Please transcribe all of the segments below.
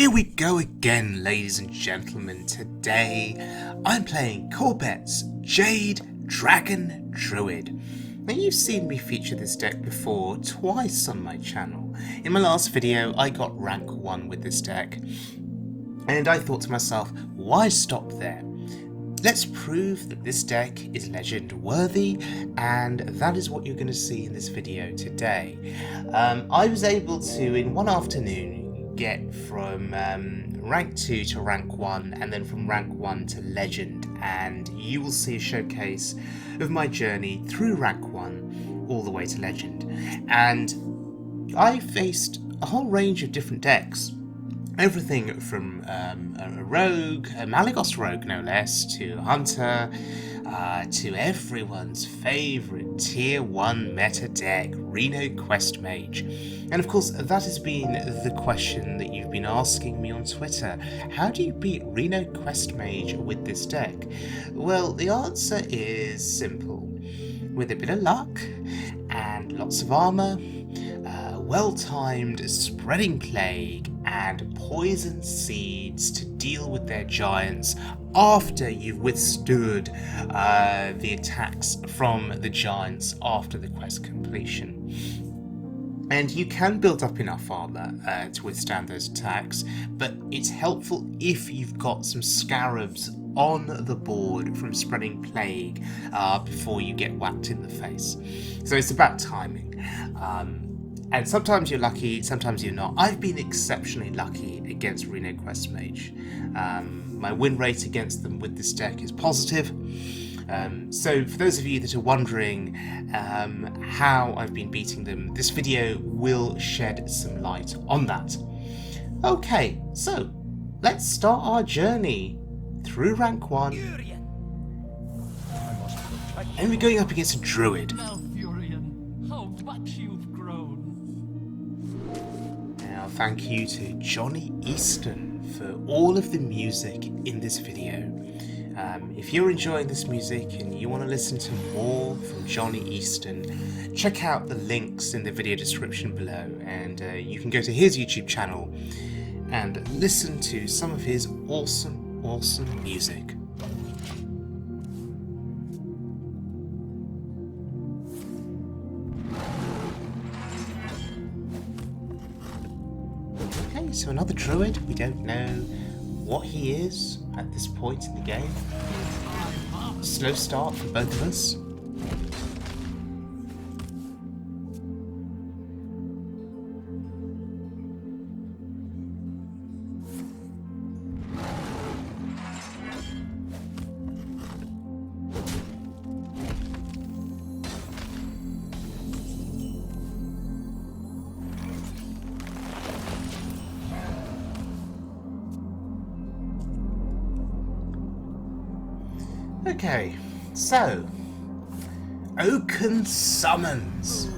Here we go again, ladies and gentlemen. Today, I'm playing Corbett's Jade Dragon Druid. Now, you've seen me feature this deck before, twice on my channel. In my last video, I got rank 1 with this deck, and I thought to myself, why stop there? Let's prove that this deck is legend worthy, and that is what you're going to see in this video today. I was able to, in one afternoon, get from rank 2 to rank 1, and then from rank 1 to legend, and you will see a showcase of my journey through rank 1 all the way to legend. And I faced a whole range of different decks. Everything from a rogue, a Malygos rogue no less, to a hunter, to everyone's favourite tier 1 meta deck, Reno Quest Mage. And of course, that has been the question that you've been asking me on Twitter. How do you beat Reno Quest Mage with this deck? Well, the answer is simple. With a bit of luck, and lots of armour, well-timed spreading plague, and poison seeds to deal with their giants after you've withstood the attacks from the giants after the quest completion. And you can build up enough armour to withstand those attacks, but it's helpful if you've got some scarabs on the board from spreading plague before you get whacked in the face. So it's about timing. And sometimes you're lucky, sometimes you're not. I've been exceptionally lucky against Reno Quest Mage. My win rate against them with this deck is positive. So for those of you that are wondering how I've been beating them, this video will shed some light on that. Okay, so let's start our journey through rank 1. And we're going up against a druid. Thank you to Johnny Easton for all of the music in this video. If you're enjoying this music and you want to listen to more from Johnny Easton, check out the links in the video description below, and you can go to his YouTube channel and listen to some of his awesome music. So another druid, we don't know what he is at this point in the game. Slow start for both of us. Okay, so Oaken summons.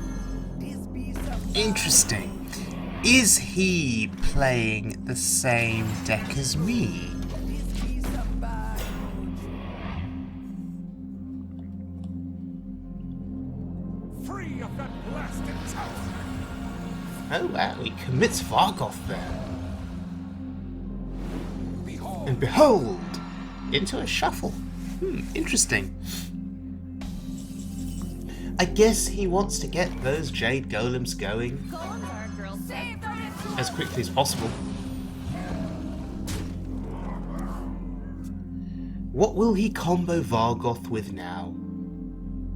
Interesting. Is he playing the same deck as me? Free of that blasted tower. Oh wow, he commits Vargoth there. And behold, into a shuffle. Interesting. I guess he wants to get those Jade Golems going as quickly as possible. What will he combo Vargoth with now?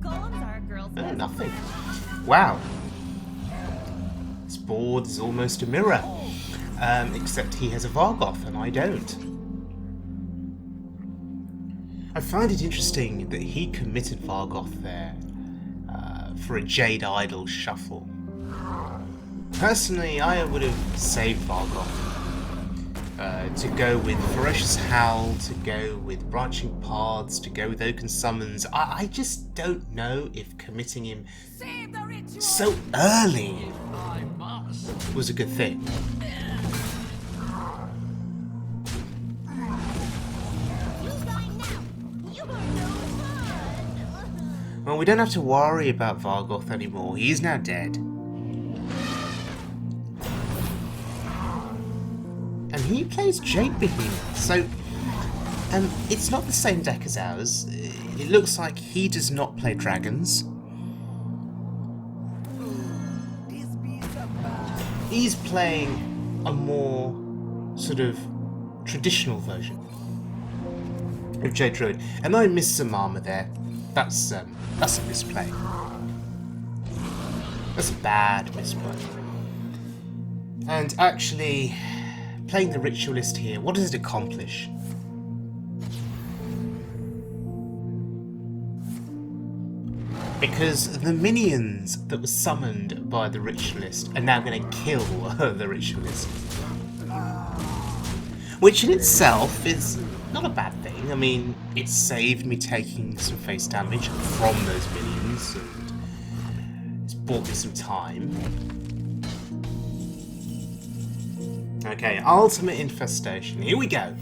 Oh, nothing. Wow. This board is almost a mirror. Except he has a Vargoth and I don't. I find it interesting that he committed Vargoth there for a Jade Idol shuffle. Personally, I would have saved Vargoth to go with Ferocious Howl, to go with Branching Paths, to go with Oaken Summons. I just don't know if committing him so early was a good thing. Well, we don't have to worry about Vargoth anymore. He is now dead. And he plays Jade Behemoth, so it's not the same deck as ours. It looks like he does not play dragons. He's playing a more sort of traditional version of Jade Druid, and I missed some armour there. That's a misplay. That's a bad misplay. And actually, playing the Ritualist here, what does it accomplish? Because the minions that were summoned by the Ritualist are now going to kill the Ritualist. Which in itself is not a bad thing. I mean, it saved me taking some face damage from those minions, and it's bought me some time. Okay, Ultimate Infestation. Here we go.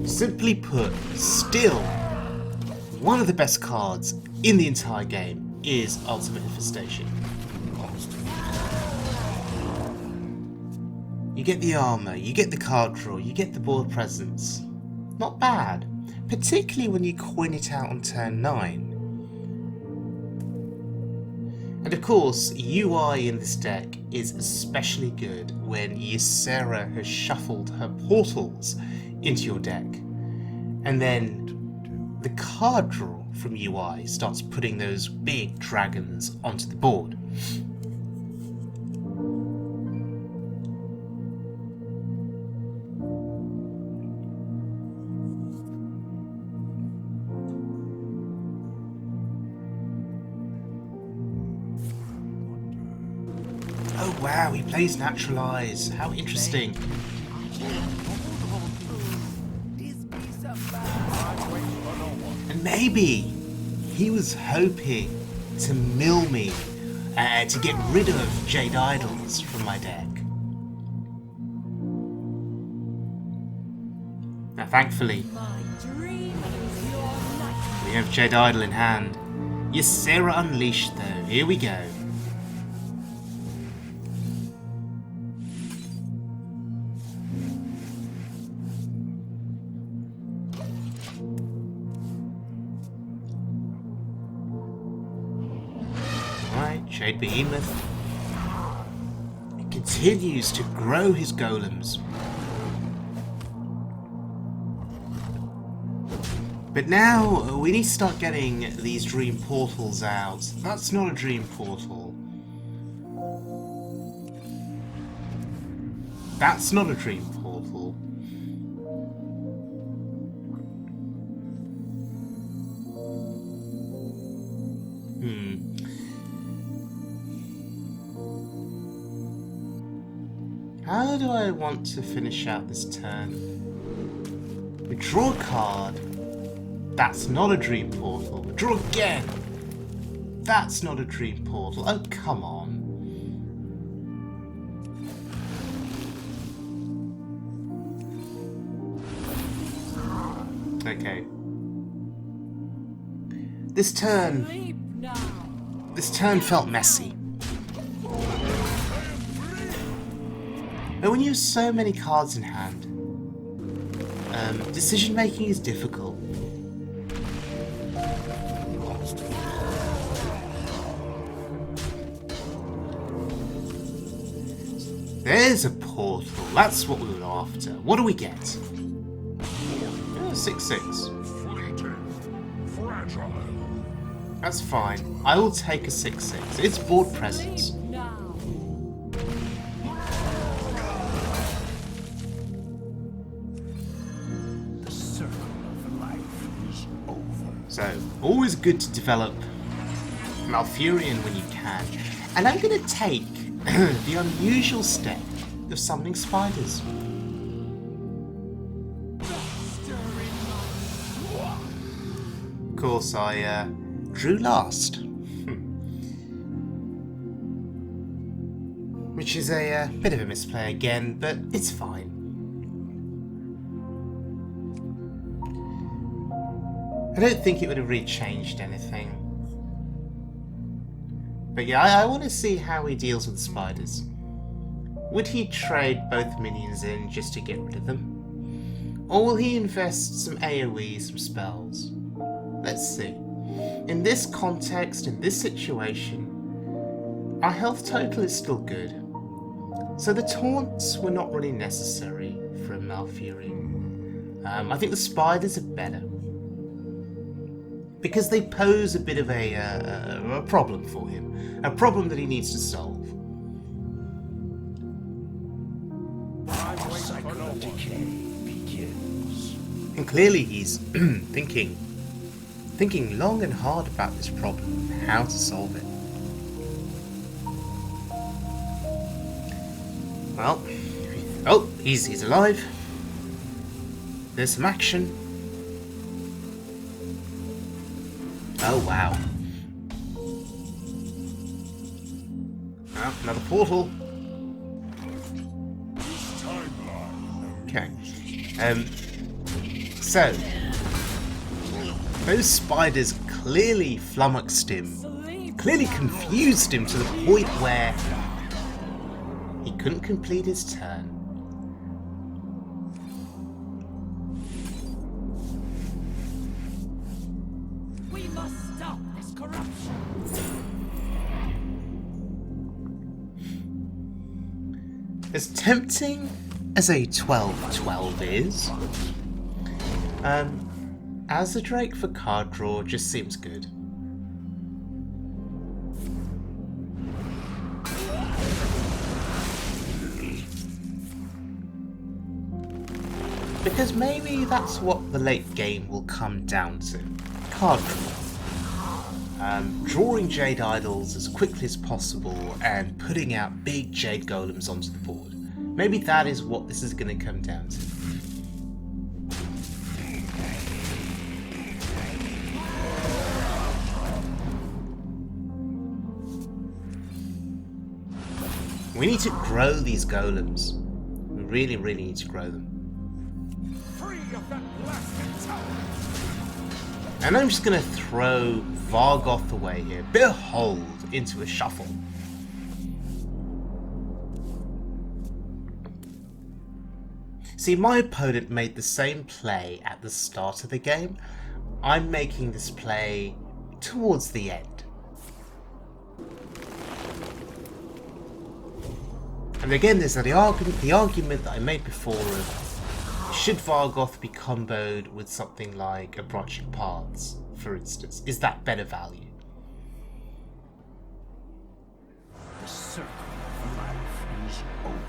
Simply put, still, one of the best cards in the entire game is Ultimate Infestation. You get the armour, you get the card draw, you get the board presence. Not bad, particularly when you coin it out on turn 9. And of course, UI in this deck is especially good when Ysera has shuffled her portals into your deck, and then the card draw from UI starts putting those big dragons onto the board. Oh wow, he plays Naturalize. How interesting. And maybe he was hoping to mill me to get rid of Jade Idols from my deck. Now thankfully, we have Jade Idol in hand. Ysera Unleashed though, here we go. Jade Behemoth continues to grow his golems. But now we need to start getting these dream portals out. That's not a dream portal. That's not a dream portal. How do I want to finish out this turn? We draw a card. That's not a dream portal. We draw again. That's not a dream portal. Oh, come on. Okay. This turn felt messy. But when you have so many cards in hand, decision making is difficult. There's a portal. That's what we were after. What do we get? 6/6. That's fine. I will take a 6/6. It's board presence. So, always good to develop Malfurion when you can. And I'm going to take the unusual step of summoning spiders. Of course, I drew last. Which is a bit of a misplay again, but it's fine. I don't think it would have really changed anything. But yeah, I want to see how he deals with the spiders. Would he trade both minions in just to get rid of them? Or will he invest some AoE, some spells? Let's see. In this context, in this situation, our health total is still good. So the taunts were not really necessary from Malfury. I think the spiders are better. Because they pose a bit of a problem for him. A problem that he needs to solve. And clearly he's thinking long and hard about this problem, how to solve it. Well, oh, he's alive. There's some action. Oh wow. Oh, another portal. Okay. So those spiders clearly flummoxed him, clearly confused him to the point where he couldn't complete his turn. We must stop this corruption. As tempting as a 12-12 is, as a Drake for card draw just seems good. Because maybe that's what the late game will come down to. Card draw. Drawing Jade Idols as quickly as possible and putting out big Jade Golems onto the board. Maybe that is what this is going to come down to. We need to grow these golems. We really, really need to grow them. Free of that blasted tower. And I'm just going to throw Vargoth away here. Behold, into a shuffle. See, my opponent made the same play at the start of the game. I'm making this play towards the end. And again, there's the argument that I made before of, should Vargoth be comboed with something like a Branching Paths, for instance? Is that better value? The circle of life is over.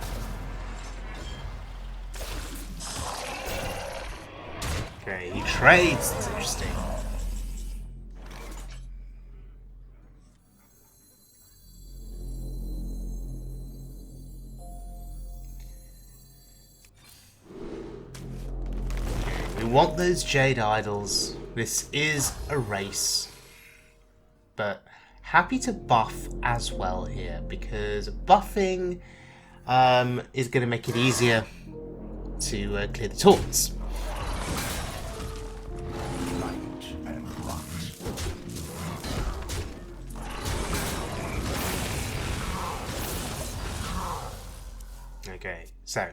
Okay, he trades. That's interesting. We want those Jade Idols. This is a race. But happy to buff as well here, because buffing is going to make it easier to clear the taunts. Okay, so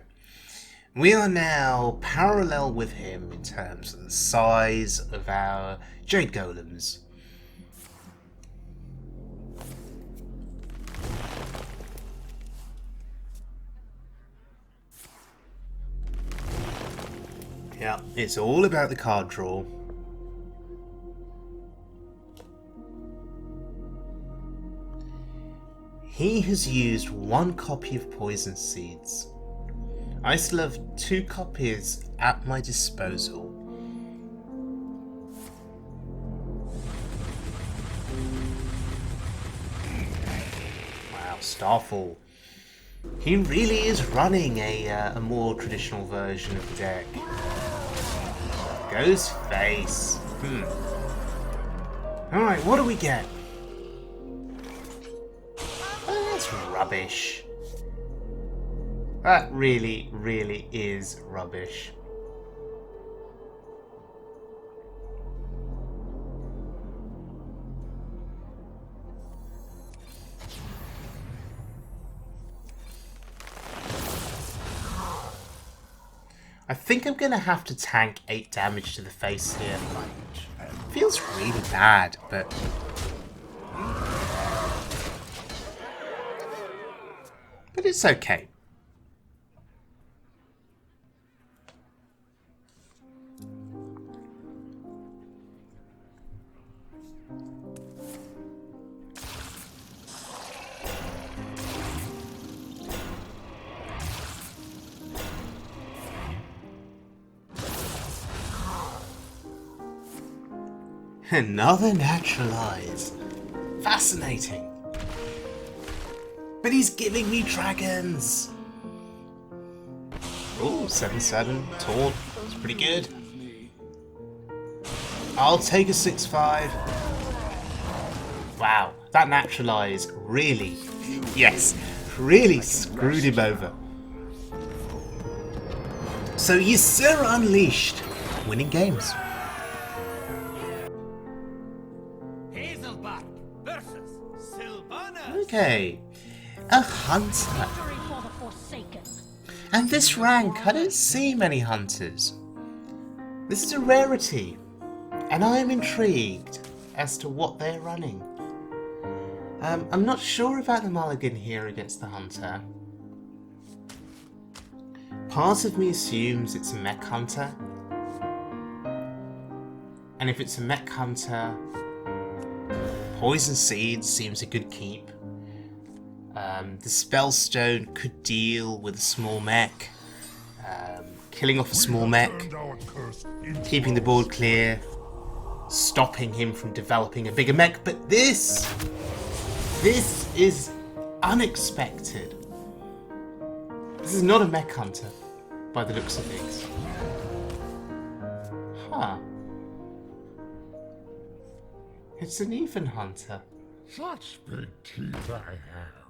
we are now parallel with him in terms of the size of our Jade Golems. Yeah, it's all about the card draw. He has used 1 copy of Poison Seeds. I still have 2 copies at my disposal. Wow, Starfall. He really is running a more traditional version of the deck. Goes face. Alright, what do we get? That's rubbish. That really, really is rubbish. I think I'm gonna have to tank 8 damage to the face here. Feels really bad, but... but it's okay. Another naturalize. Fascinating. But he's giving me dragons. Oh, 7/7 taunt. That's pretty good. I'll take a 6/5. Wow, that naturalize really, yes, really screwed him over. So Ysera Unleashed, winning games. Okay, a hunter. And this rank, I don't see many hunters. This is a rarity, and I am intrigued as to what they're running. I'm not sure about the mulligan here against the hunter. Part of me assumes it's a mech hunter, and if it's a mech hunter, poison seed seems a good keep. The spellstone could deal with a small mech, killing off a small mech, keeping the board clear, stopping him from developing a bigger mech. But this is unexpected. This is not a mech hunter, by the looks of things. Huh. It's an even hunter. Such big teeth I have.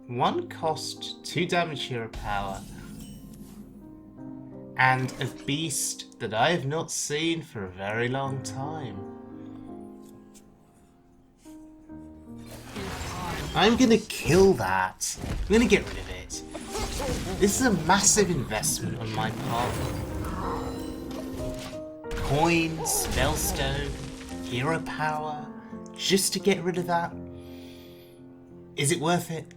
1 cost, 2 damage hero power, and a beast that I have not seen for a very long time. I'm gonna kill that. I'm gonna get rid of it. This is a massive investment on my part. Coins, spellstone, hero power, just to get rid of that. Is it worth it?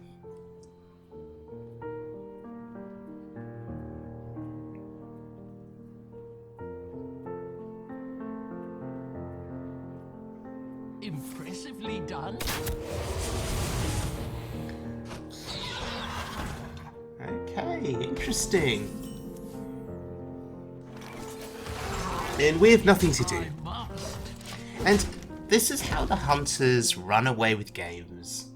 Impressively done. Okay, interesting. And we have nothing to do. And this is how the hunters run away with games.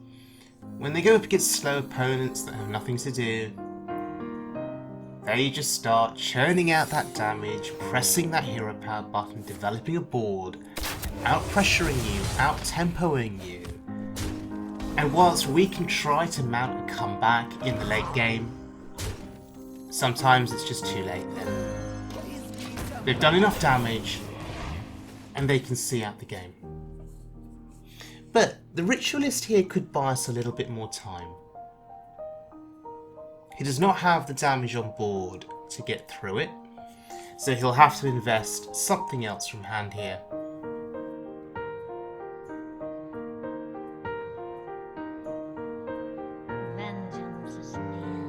When they go up against slow opponents that have nothing to do, they just start churning out that damage, pressing that hero power button, developing a board, out-pressuring you, out-tempoing you. And whilst we can try to mount a comeback in the late game, sometimes it's just too late then. They've done enough damage, and they can see out the game. But the Ritualist here could buy us a little bit more time. He does not have the damage on board to get through it, so he'll have to invest something else from hand here. Vengeance is near.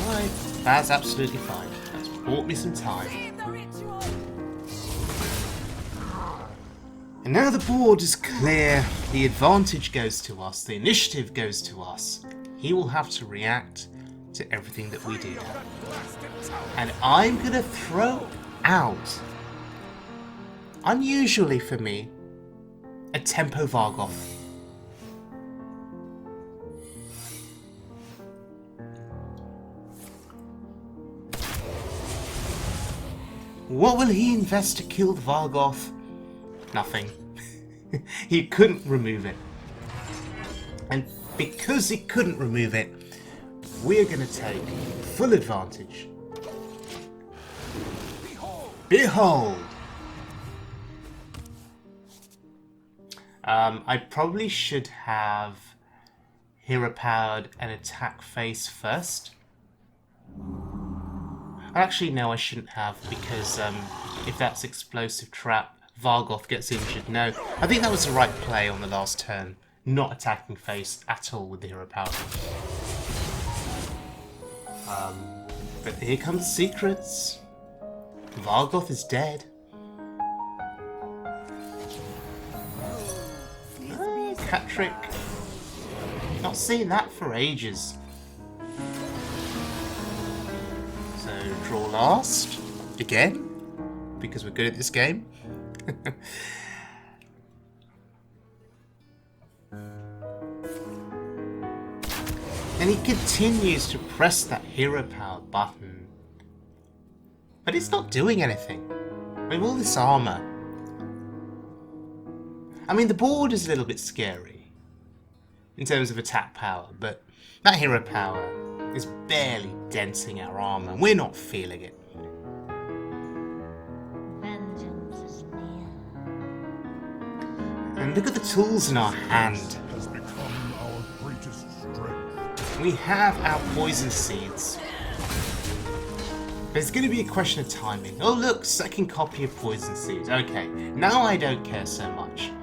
Alright, that's absolutely fine. That's bought me some time. And now the board is clear, the advantage goes to us, the initiative goes to us. He will have to react to everything that we do. And I'm gonna throw out, unusually for me, a Tempo Vargoth. What will he invest to kill the Vargoth? Nothing. He couldn't remove it. And because he couldn't remove it, we're going to take full advantage. Behold! I probably should have hero powered and attack phase first. Actually, no, I shouldn't have, because if that's explosive trap, Vargoth gets injured. No, I think that was the right play on the last turn. Not attacking face at all with the hero power. But here comes secrets. Vargoth is dead. Cat trick. Not seen that for ages. So draw last again, because we're good at this game. And he continues to press that hero power button, but it's not doing anything. With all this armour. I mean, the board is a little bit scary in terms of attack power, but that hero power is barely denting our armour. We're not feeling it. Vengeance is near. And look at the tools in our hand. Has become our greatest strength. We have our poison seeds. There's going to be a question of timing. Oh look, second copy of poison seeds. Okay, now I don't care so much.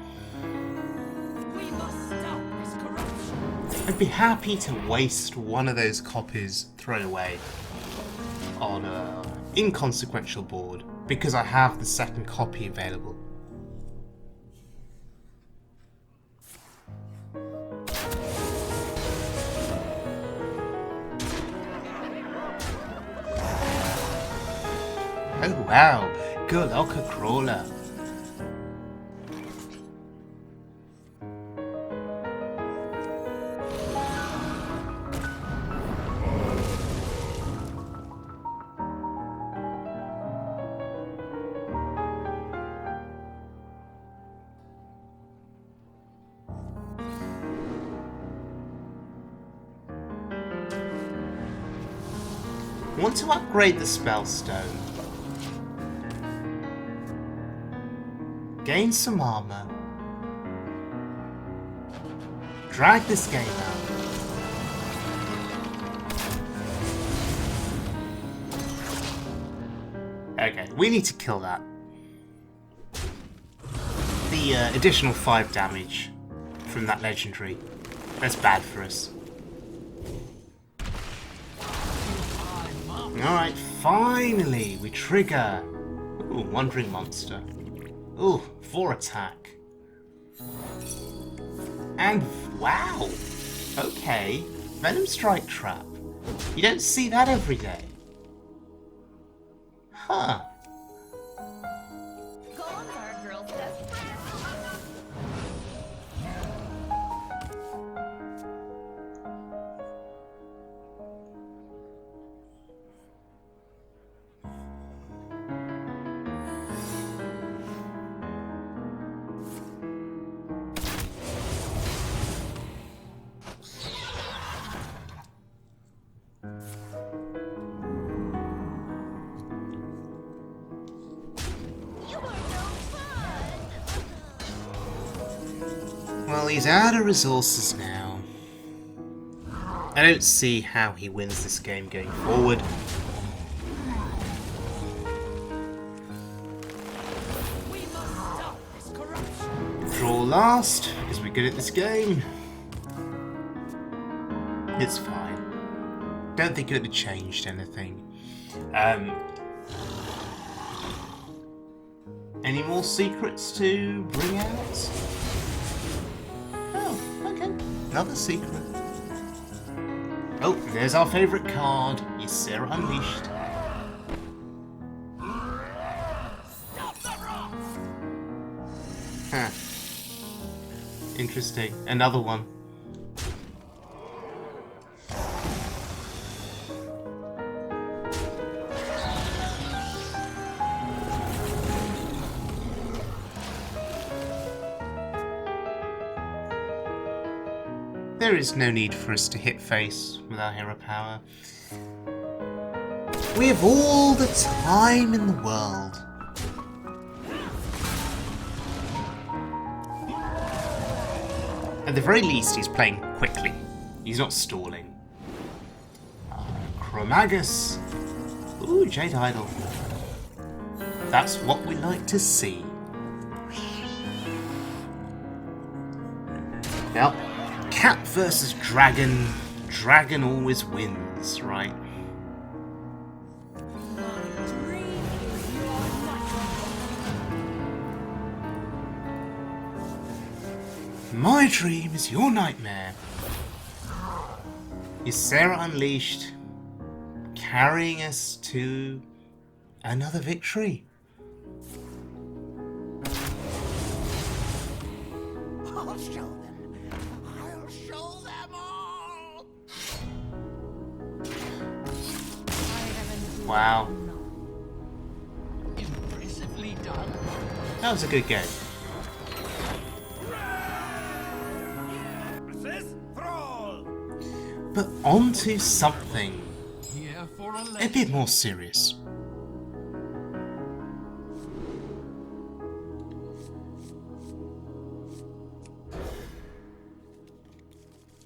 We must stop this corruption. I'd be happy to waste one of those copies thrown away on an inconsequential board because I have the second copy available. Oh wow, Goloka Crawler. Want to upgrade the Spellstone. Gain some armour. Drag this game out. Okay, we need to kill that. The additional 5 damage from that legendary. That's bad for us. Alright, finally we trigger. Ooh, Wandering Monster. Ooh, 4 attack. And wow! Okay, Venom Strike Trap. You don't see that every day. Huh. Golems are a girl's best friend. Well, he's out of resources now. I don't see how he wins this game going forward. We must stop this corruption. Draw last, because we're good at this game. It's fine. Don't think it would have changed anything. Any more secrets to bring out? Oh, okay. Another secret. Oh, there's our favourite card, Ysera Unleashed. Stop the rocks! Huh. Interesting. Another one. There is no need for us to hit face with our hero power. We have all the time in the world. At the very least, he's playing quickly. He's not stalling. Chromagus. Ooh, Jade Idol. That's what we like to see. Well, cat versus dragon. Dragon always wins, right? My dream is your nightmare. Ysera Unleashed, carrying us to another victory. I'll show them. I'll show them all. Wow. Impressively done. That was a good game. But on to something Here for a bit more serious.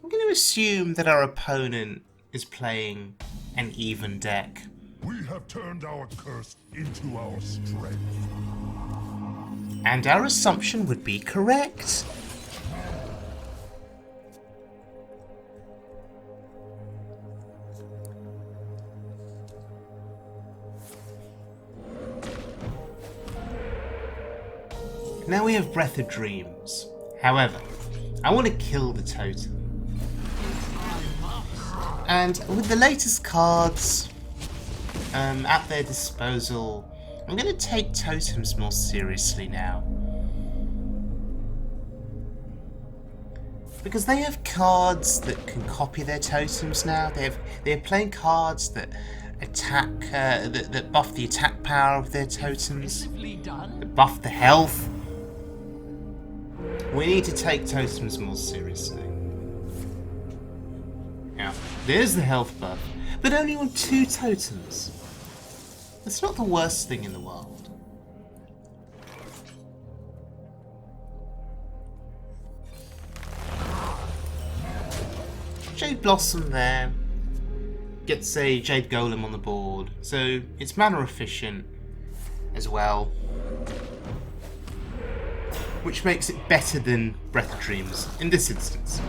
I'm going to assume that our opponent is playing an even deck. We have turned our curse into our strength. And our assumption would be correct. Now we have Breath of Dreams. However, I want to kill the totem. And with the latest cards at their disposal, I'm going to take totems more seriously now. Because they have cards that can copy their totems now. They're playing cards that attack, that buff the attack power of their totems, that buff the health. We need to take totems more seriously. Now, there's the health buff, but only on 2 totems. That's not the worst thing in the world. Jade Blossom there gets a Jade Golem on the board, so it's mana efficient as well. Which makes it better than Breath of Dreams in this instance.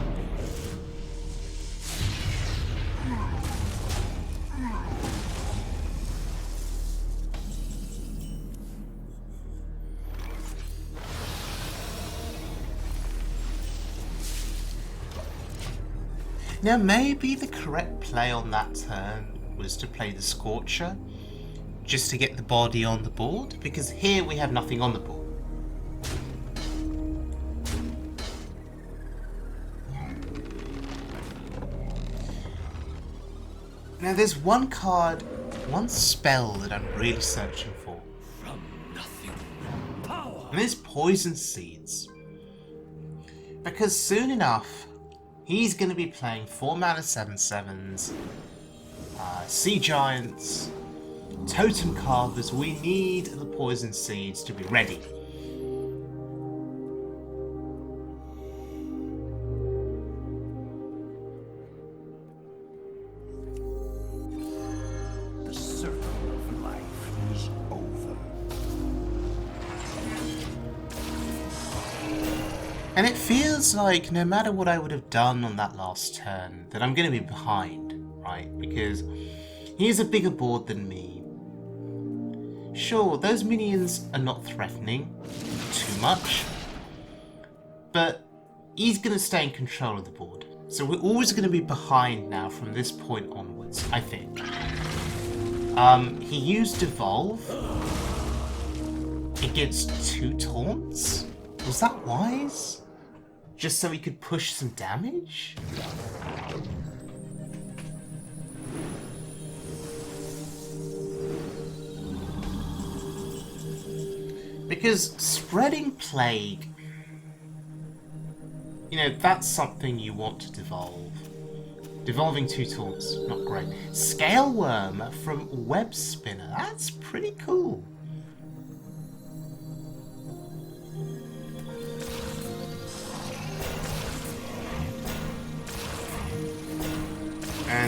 Now maybe the correct play on that turn was to play the Scorcher, just to get the body on the board, because here we have nothing on the board. Now there's one card, one spell that I'm really searching for. From nothing, power. And there's Poison Seeds. Because soon enough, he's going to be playing 4 mana 7/7s, Sea Giants, Totem Carvers. We need the Poison Seeds to be ready. And it feels like no matter what I would have done on that last turn, that I'm going to be behind, right? Because he has a bigger board than me. Sure, those minions are not threatening too much, but he's going to stay in control of the board. So we're always going to be behind now from this point onwards, I think. He used Evolve against 2 taunts? Was that wise? Just so he could push some damage? Because spreading plague, you know, that's something you want to devolve. Devolving 2 taunts, not great. Scale Worm from Web Spinner, that's pretty cool.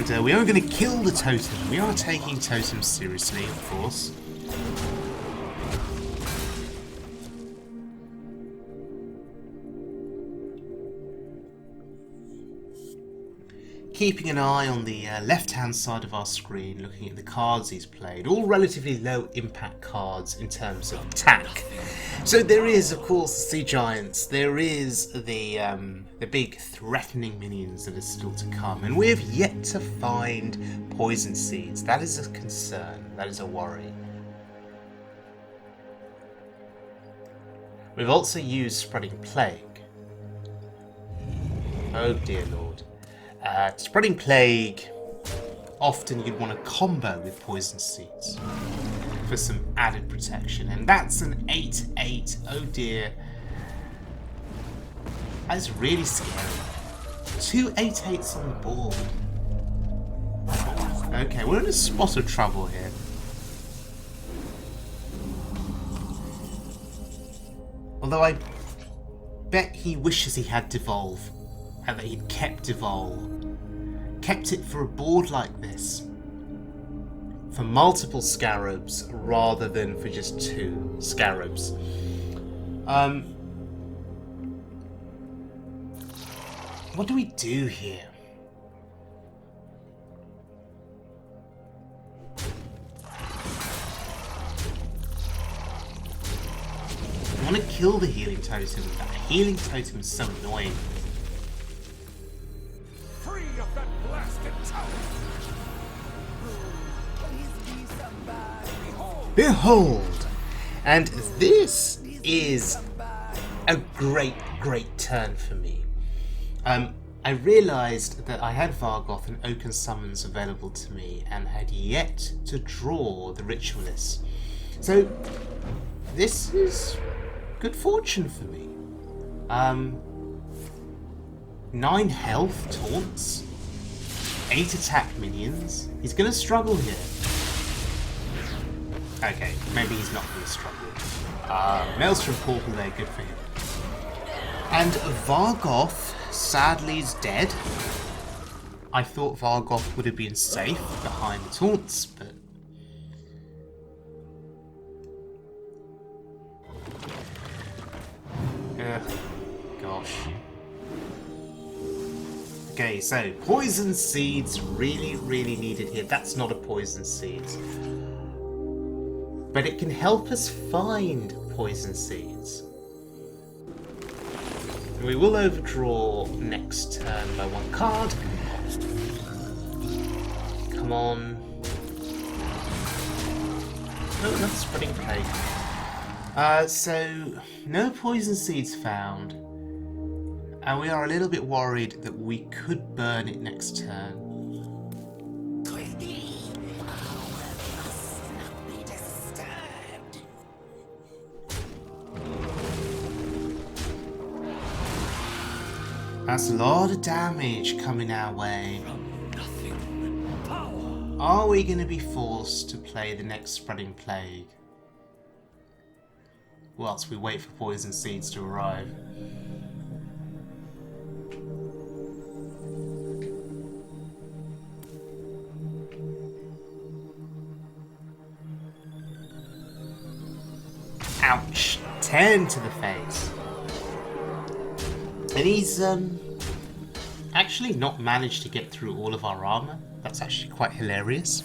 And we are going to kill the totem. We are taking totems seriously, of course. Keeping an eye on the left-hand side of our screen, looking at the cards he's played. All relatively low impact cards in terms of attack. So there is, of course, the Sea Giants. There is the big threatening minions that are still to come. And we have yet to find poison seeds. That is a concern. That is a worry. We've also used Spreading Plague. Oh dear lord. Spreading Plague, often you'd want to combo with Poison Seeds for some added protection, and that's an 8/8. Oh dear. That is really scary. 2 8/8s on the board. Okay, we're in a spot of trouble here. Although I bet he wishes he had Devolve. And that he'd kept Devolve. Kept it for a board like this. For multiple scarabs rather than for just 2 scarabs. What do we do here? I want to kill the healing totem. That healing totem is so annoying. Free of that blasted tower! Behold! And this is a great turn for me. I realised that I had Vargoth and Oaken Summons available to me and had yet to draw the Ritualist. So this is good fortune for me. 9 health, taunts, 8 attack minions. He's going to struggle here. Okay, maybe he's not going to struggle. Maelstrom Portal there, good for him. And Vargoth, sadly, is dead. I thought Vargoth would have been safe behind the taunts, but... gosh. Okay, so poison seeds really needed here. That's not a poison seed. But it can help us find poison seeds. We will overdraw next turn by 1 card. Come on. No, not Spreading Plague. So, no poison seeds found. And we are a little bit worried that we could burn it next turn. That's a lot of damage coming our way. Are we going to be forced to play the next Spreading Plague? Whilst we wait for poison seeds to arrive. Ouch! 10 to the face. And he's actually not managed to get through all of our armour. That's actually quite hilarious.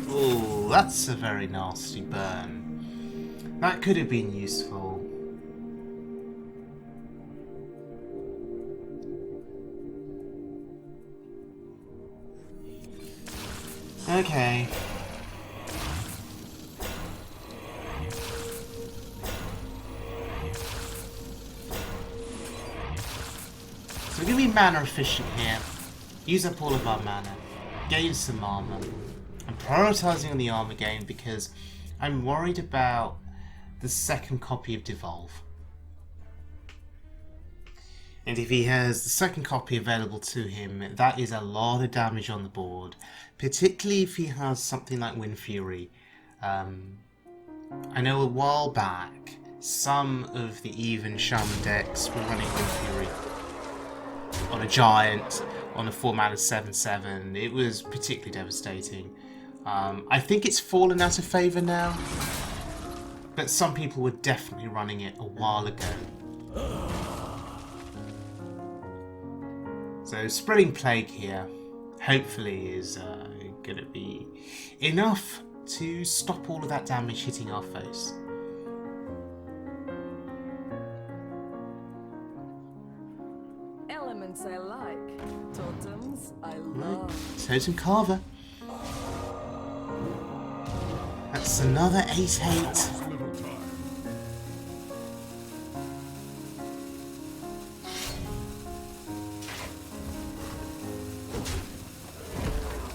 Oh, that's a very nasty burn. That could have been useful. Okay. So we're going to be mana efficient here. Use up all of our mana. Gain some armour. I'm prioritising on the armour gain because I'm worried about the second copy of Devolve. And if he has the second copy available to him, that is a lot of damage on the board. Particularly if he has something like Wind Fury. I know a while back, some of the even Shaman decks were running Wind Fury on a Giant, on a 4-mana 7/7. It was particularly devastating. I think it's fallen out of favour now, but some people were definitely running it a while ago. So Spreading Plague here, hopefully, is going to be enough to stop all of that damage hitting our face. Elements I like. Totems I love. Totem Carver. That's another 8/8.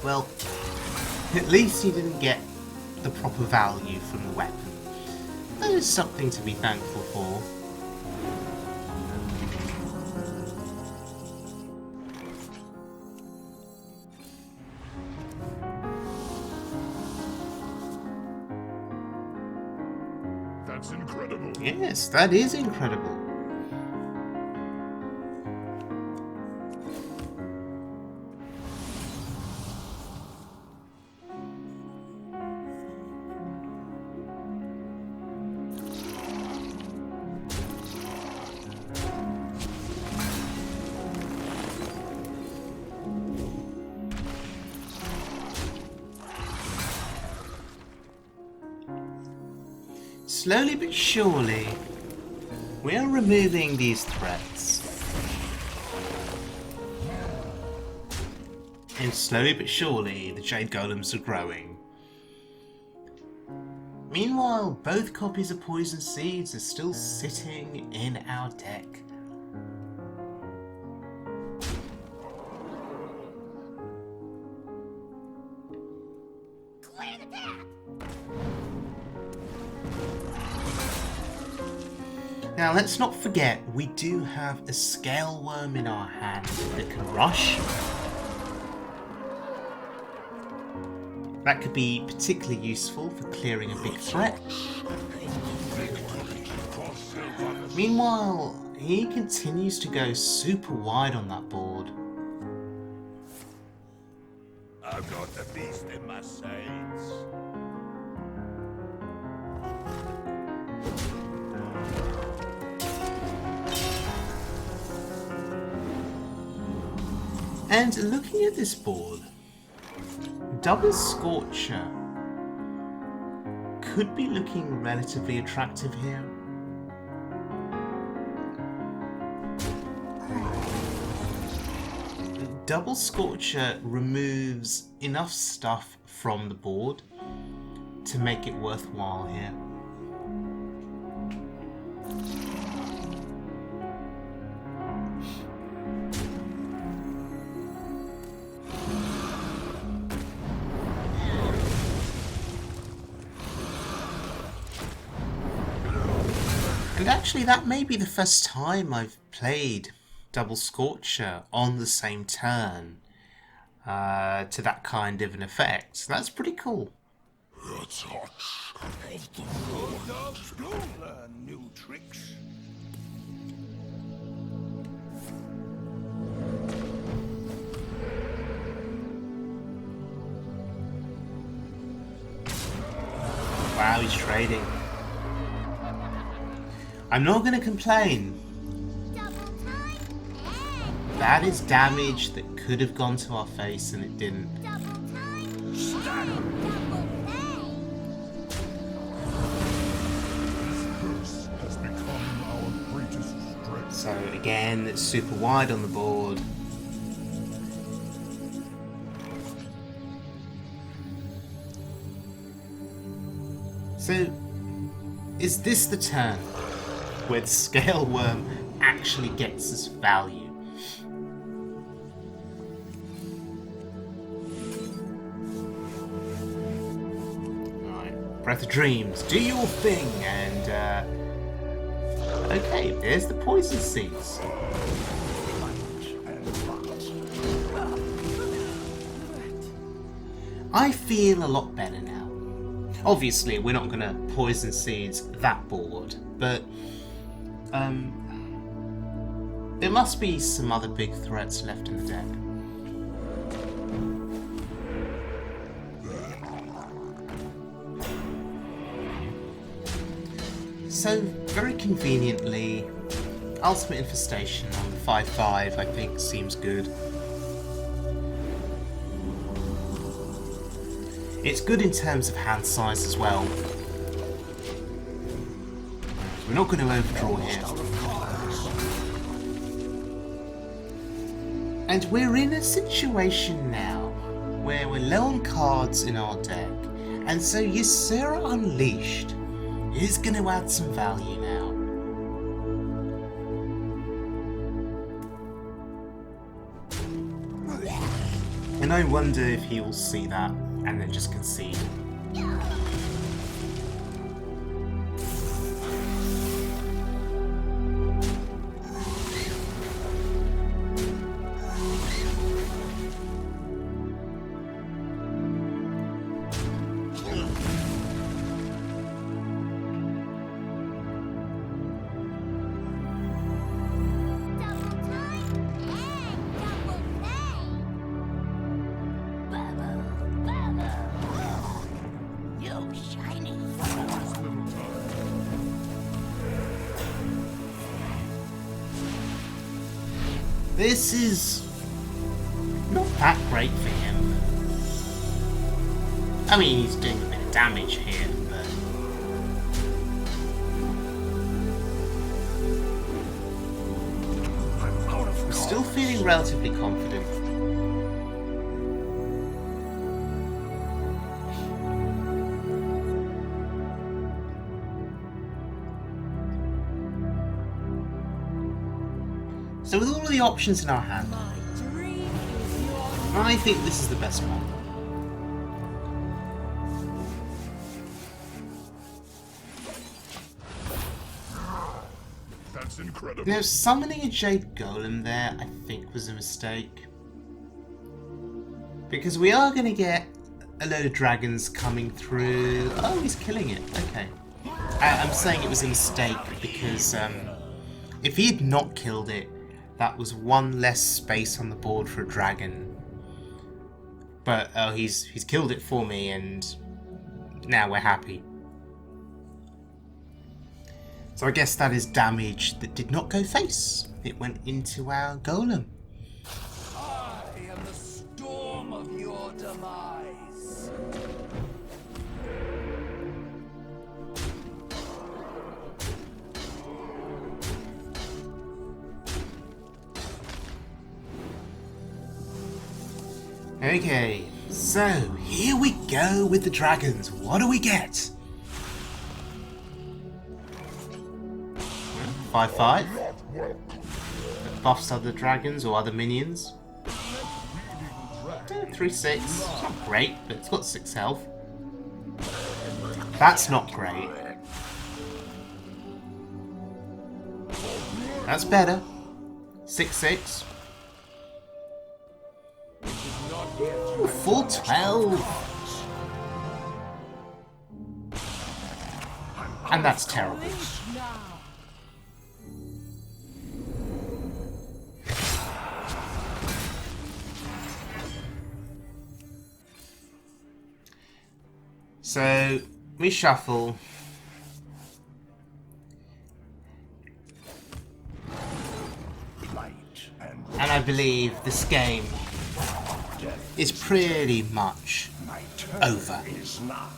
Well, at least he didn't get the proper value from the weapon. That is something to be thankful for. That's incredible. Yes, that is incredible. Slowly but surely, we are removing these threats. And slowly but surely, the Jade Golems are growing. Meanwhile, both copies of Poison Seeds are still sitting in our deck. Clear the path! Now let's not forget, we do have a Scale Worm in our hand that can rush. That could be particularly useful for clearing a big threat. Meanwhile, he continues to go super wide on that board. I've got the beast in my sights. And looking at this board, Double Scorcher could be looking relatively attractive here. Double Scorcher removes enough stuff from the board to make it worthwhile here. And actually, that may be the first time I've played Double Scorcher on the same turn to that kind of an effect. That's pretty cool. The touch of the Bulldogs do learn new tricks. Wow, he's trading. I'm not going to complain. That is damage that could have gone to our face and it didn't. This has become our greatest strength. So again, it's super wide on the board. So, is this the turn where the Scale Worm actually gets us value? Alright, Breath of Dreams, do your thing, and okay, there's the Poison Seeds. I feel a lot better now. Obviously, we're not going to poison seeds that board, but there must be some other big threats left in the deck. So, very conveniently, Ultimate Infestation on the 5/5 I think seems good. It's good in terms of hand size as well. We're not going to overdraw here. And we're in a situation now where we're low on cards in our deck, and so Ysera Unleashed is going to add some value now. And I wonder if he will see that and then just concede. This is not that great for him. I mean, he's doing a bit of damage here, but... I'm still feeling relatively confident. So with all of the options in our hand, I think this is the best one. That's incredible. Now, summoning a Jade Golem there, I think, was a mistake. Because we are going to get a load of dragons coming through. Oh, he's killing it. Okay. I'm saying it was a mistake because if he had not killed it, that was one less space on the board for a dragon. But oh, he's killed it for me, and now we're happy. So I guess that is damage that did not go face. It went into our golem. I am the storm of your demise. Okay, so here we go with the dragons. What do we get? 5/5. That buffs other dragons or other minions. 3/6. It's not great, but it's got 6 health. That's not great. That's better. 6/6. Ooh, full 12. And that's terrible. So, we shuffle. And I believe this game is pretty much over. Is not.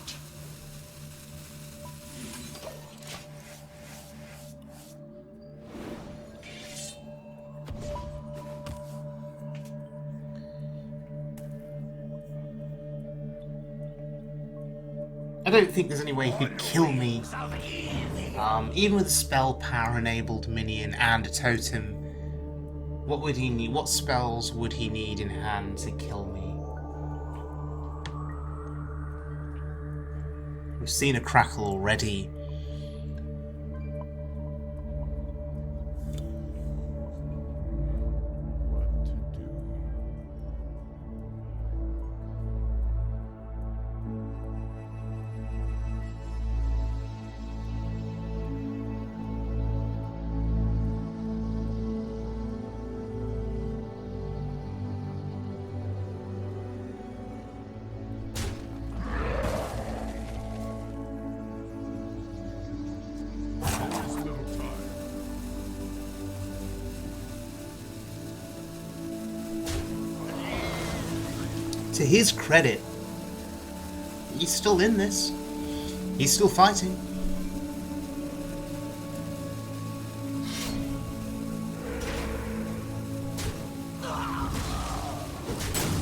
I don't think there's any way he could kill me. Even with a spell power enabled minion and a totem, what would he need? What spells would he need in hand to kill me? We've seen a crackle already. to his credit, he's still in this. He's still fighting.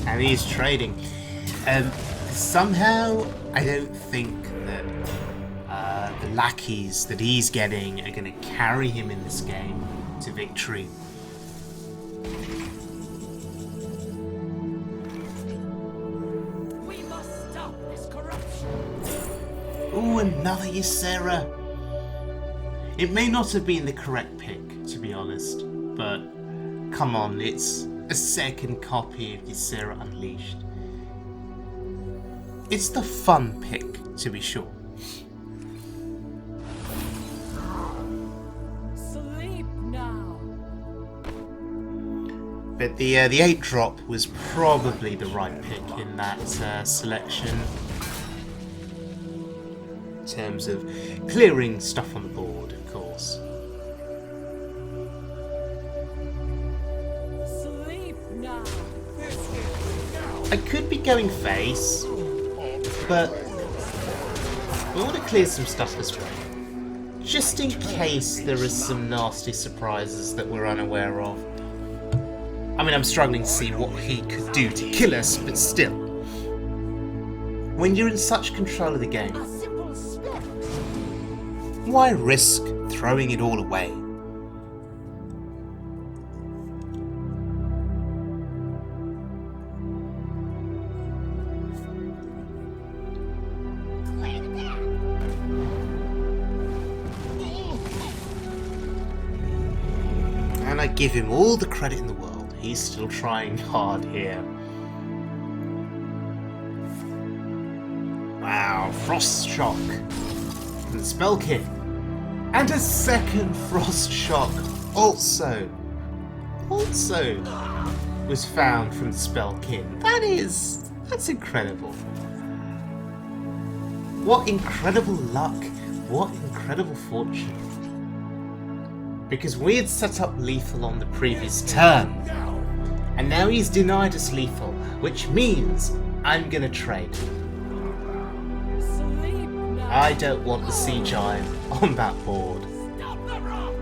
And he's trading. Somehow, I don't think that the lackeys that he's getting are going to carry him in this game to victory. We must stop this corruption. Ooh, another Ysera. It may not have been the correct pick, to be honest, but come on, it's a second copy of Ysera Unleashed. It's the fun pick, to be sure. Sleep now. But the 8-drop was probably the right pick in that selection. In terms of clearing stuff on the board, of course. Sleep now. I could be going face, but we want to clear some stuff this way. Just in case there is some nasty surprises that we're unaware of. I mean, I'm struggling to see what he could do to kill us, but still. When you're in such control of the game, A simple spell. why risk throwing it all away? And I give him all the credit in the world. He's still trying hard here. Wow, Frost Shock. And Spell Kit. And a second Frost Shock also was found from the Spell Kit. That's incredible. What incredible luck. What incredible fortune. Because we had set up lethal on the previous turn. And now he's denied us lethal, which means I'm gonna trade. Sleep now. I don't want the Sea Giant on that board. Stop the rot.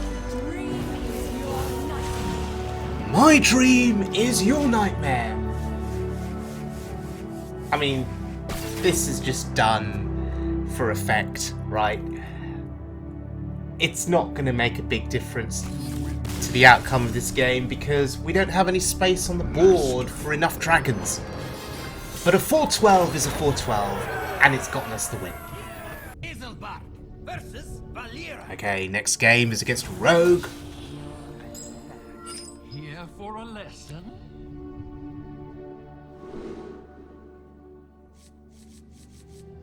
My dream is your nightmare. My dream is your nightmare. I mean, this is just done for effect, right? It's not going to make a big difference to the outcome of this game because we don't have any space on the board for enough dragons. But a 4-12 is a 4-12, and it's gotten us the win. Iceblock versus Valera. Okay, next game is against Rogue. Here for a lesson?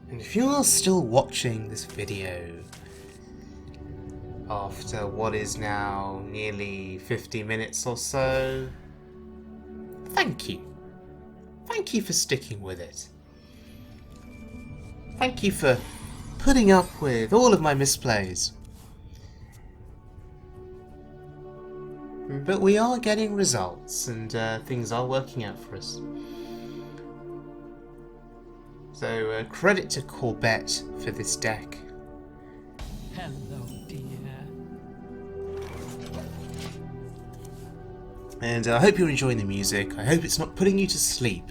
And if you're still watching this video after what is now nearly 50 minutes or so, thank you. Thank you for sticking with it. Thank you for putting up with all of my misplays. But we are getting results and things are working out for us. So credit to Corbett for this deck. Hello, dear. And I hope you're enjoying the music. I hope it's not putting you to sleep.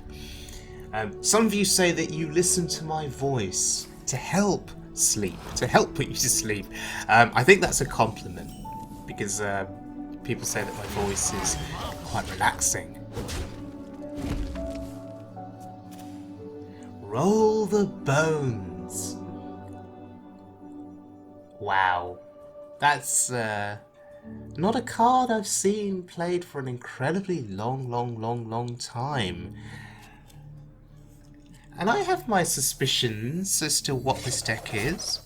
Some of you say that you listen to my voice to help sleep, to help put you to sleep. I think that's a compliment because people say that my voice is quite relaxing. Roll the bones. Wow. That's not a card I've seen played for an incredibly long time. And I have my suspicions as to what this deck is.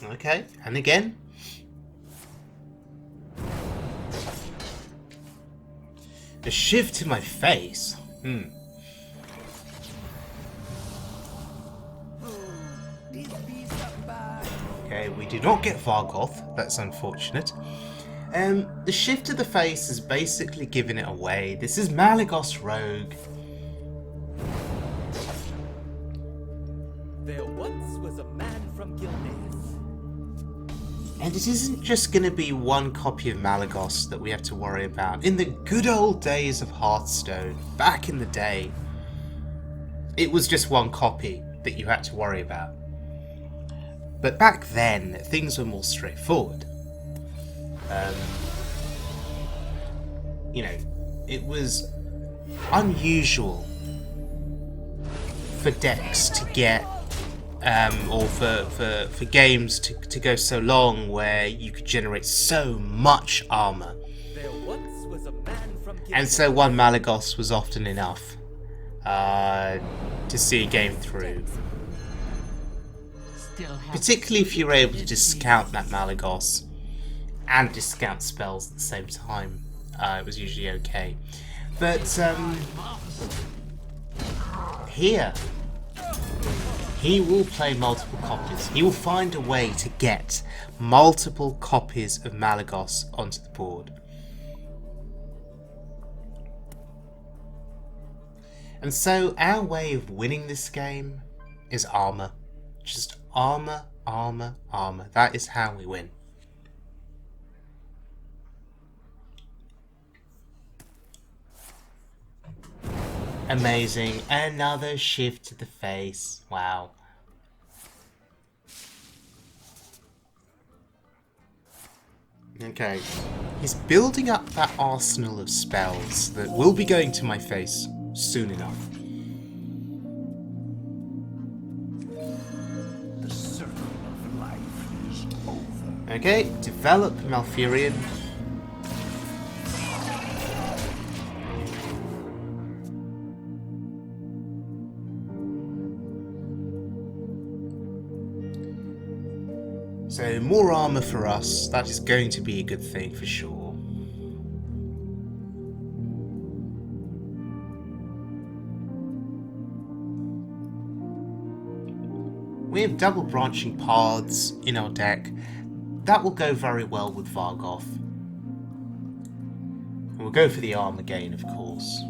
Okay, and again. A shift to my face? Okay, we do not get Vargoth. That's unfortunate. The shift to the face is basically giving it away. This is Malygos Rogue. There once was a man from Gilneas. And it isn't just going to be one copy of Malygos that we have to worry about. In the good old days of Hearthstone, back in the day, it was just one copy that you had to worry about. But back then, things were more straightforward. You know, it was unusual for decks to get, or for games to go so long where you could generate so much armour. There once was a man from And so one Malygos was often enough to see a game through. Particularly if you were able to discount that Malygos and discount spells at the same time. It was usually okay. But here, he will play multiple copies. He will find a way to get multiple copies of Malygos onto the board. And so our way of winning this game is armour. Just armour, armour, armour. That is how we win. Amazing. Another shift to the face. Wow. Okay. He's building up that arsenal of spells that will be going to my face soon enough. The circle of life is over. Okay, develop Malfurion. So more armour for us, that is going to be a good thing for sure. We have double branching paths in our deck. That will go very well with Vargoth. And we'll go for the armour gain, of course.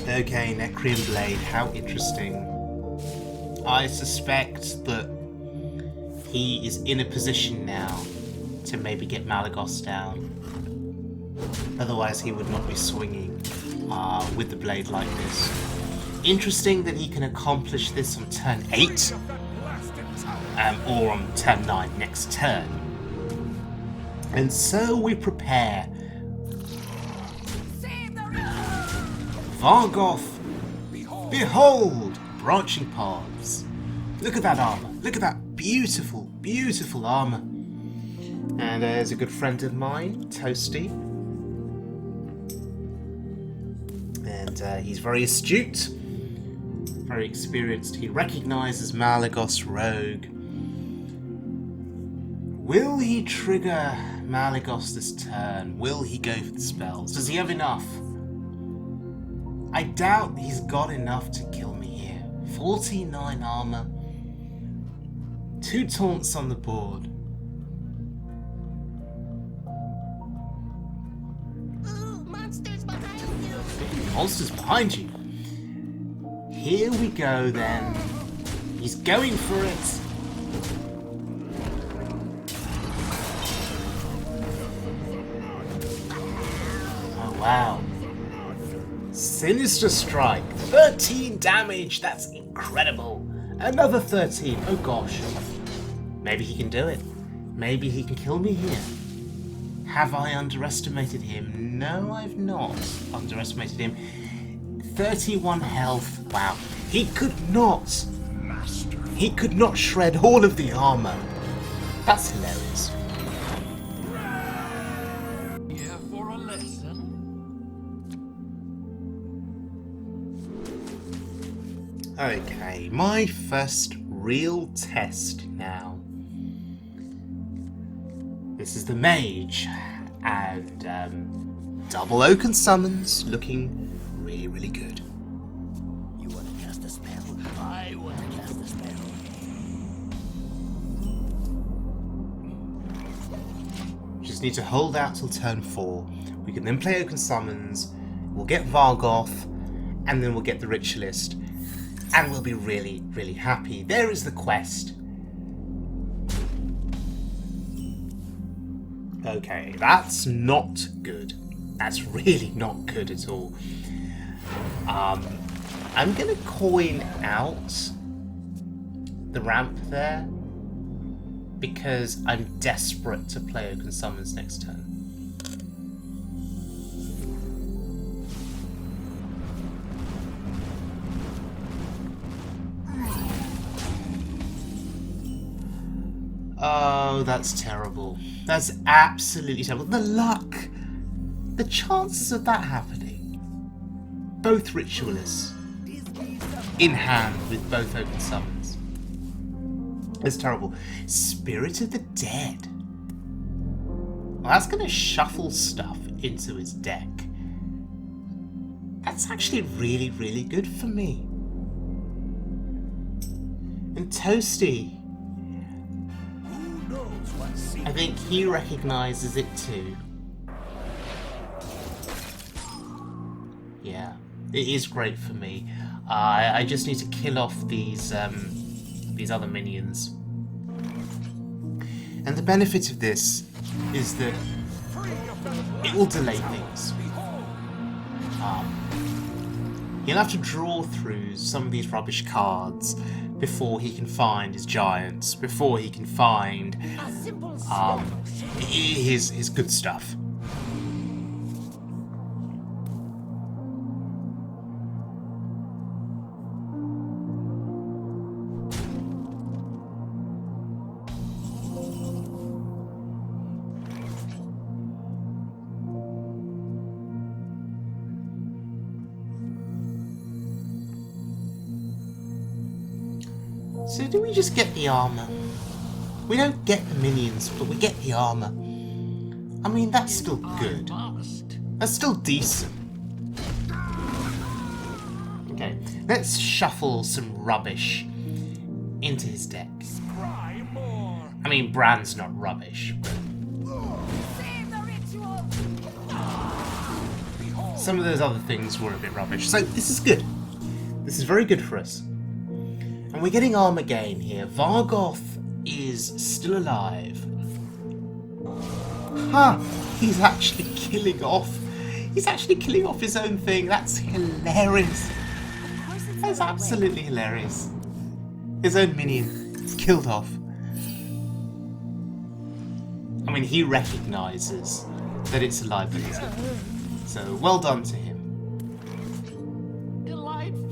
Okay, Necrian Blade, how interesting. I suspect that he is in a position now to maybe get Malygos down. Otherwise he would not be swinging with the blade like this. Interesting that he can accomplish this on turn 8 or on turn 9 next turn. And so we prepare. Vargoth, behold, branching paths. Look at that armour. Look at that beautiful, beautiful armour. And there's a good friend of mine, Toasty. And he's very astute, very experienced. He recognises Malygos Rogue. Will he trigger Malygos this turn? Will he go for the spells? Does he have enough? I doubt he's got enough to kill me here. 49 armour. 2 taunts on the board. Ooh, monsters behind you! Monsters behind you. Here we go then. He's going for it. Oh wow. Sinister Strike. 13 damage. That's incredible. Another 13. Oh gosh. Maybe he can do it. Maybe he can kill me here. Have I underestimated him? No, I've not underestimated him. 31 health. Wow. He could not shred all of the armor. That's hilarious. Here for a lesson. Okay, my first real test now. This is the Mage, and double Oaken Summons, looking really, really good. You want to cast a spell? I want to cast a spell. Just need to hold out till turn 4. We can then play Oaken Summons, we'll get Vargoth, and then we'll get the Ritualist, and we'll be really, really happy. There is the quest. Okay, that's not good. That's really not good at all. I'm gonna coin out the ramp there because I'm desperate to play Oaken Summons next turn. Oh, that's terrible. That's absolutely terrible. The luck! The chances of that happening. Both Ritualists in hand with both Open Summons. It's terrible. Spirit of the Dead. Well, that's going to shuffle stuff into his deck. That's actually really, really good for me. And Toasty, I think he recognises it too. Yeah, it is great for me. I just need to kill off these other minions. And the benefit of this is that it will delay things. He'll have to draw through some of these rubbish cards before he can find his giants, before he can find his good stuff. So do we just get the armour? We don't get the minions, but we get the armour. I mean, that's still good. That's still decent. Okay, let's shuffle some rubbish into his deck. I mean, Bran's not rubbish, but some of those other things were a bit rubbish. So this is good. This is very good for us. And we're getting armor gain here. Vargoth is still alive. Ha! He's actually killing off. He's actually killing off his own thing. That's hilarious. That's absolutely hilarious. His own minion is killed off. I mean, he recognises that it's a liability. So well done to him.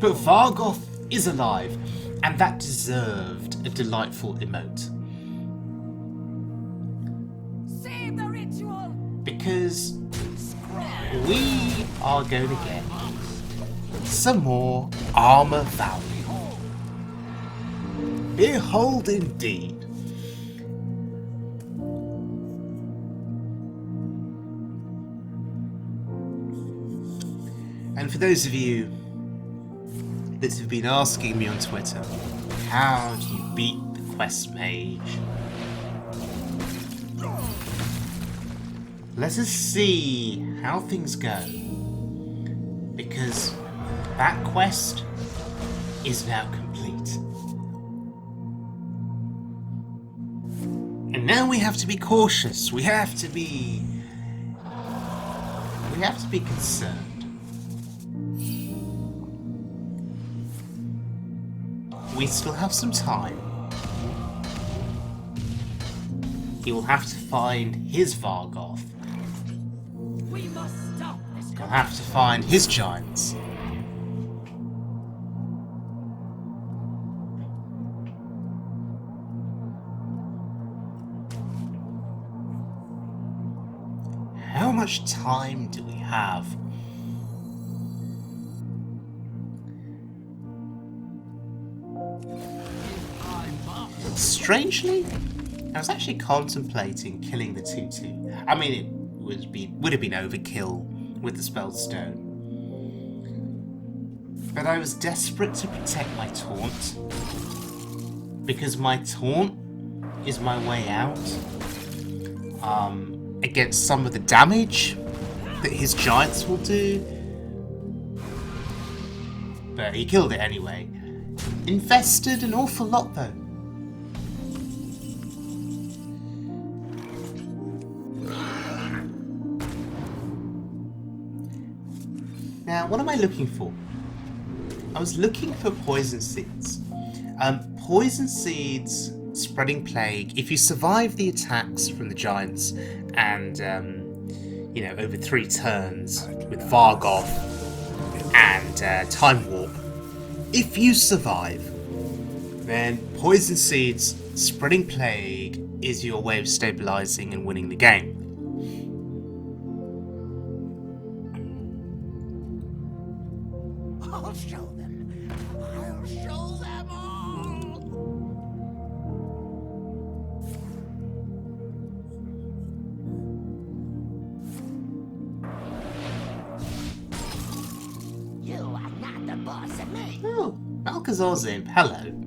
But Vargoth is alive. And that deserved a delightful emote. Save the ritual! Because we are going to get some more armour value. Behold indeed. And for those of you that have been asking me on Twitter, how do you beat the Quest Mage? Let us see how things go, because that quest is now complete. And now we have to be cautious. We have to be concerned. We still have some time. He will have to find his Vargoth. We must stop this. He'll have to find his giants. How much time do we have? Strangely, I was actually contemplating killing the 2/2. I mean, it would have been overkill with the spell stone. But I was desperate to protect my taunt, because my taunt is my way out against some of the damage that his giants will do. But he killed it anyway. Invested an awful lot though. Now, what am I looking for? I was looking for poison seeds. Poison seeds, spreading plague. If you survive the attacks from the giants and, you know, over 3 turns with Vargoth and Time Warp, if you survive, then poison seeds, spreading plague is your way of stabilizing and winning the game. I'll show them. I'll show them all. You are not the boss of me. Oh, Malygos imp, hello.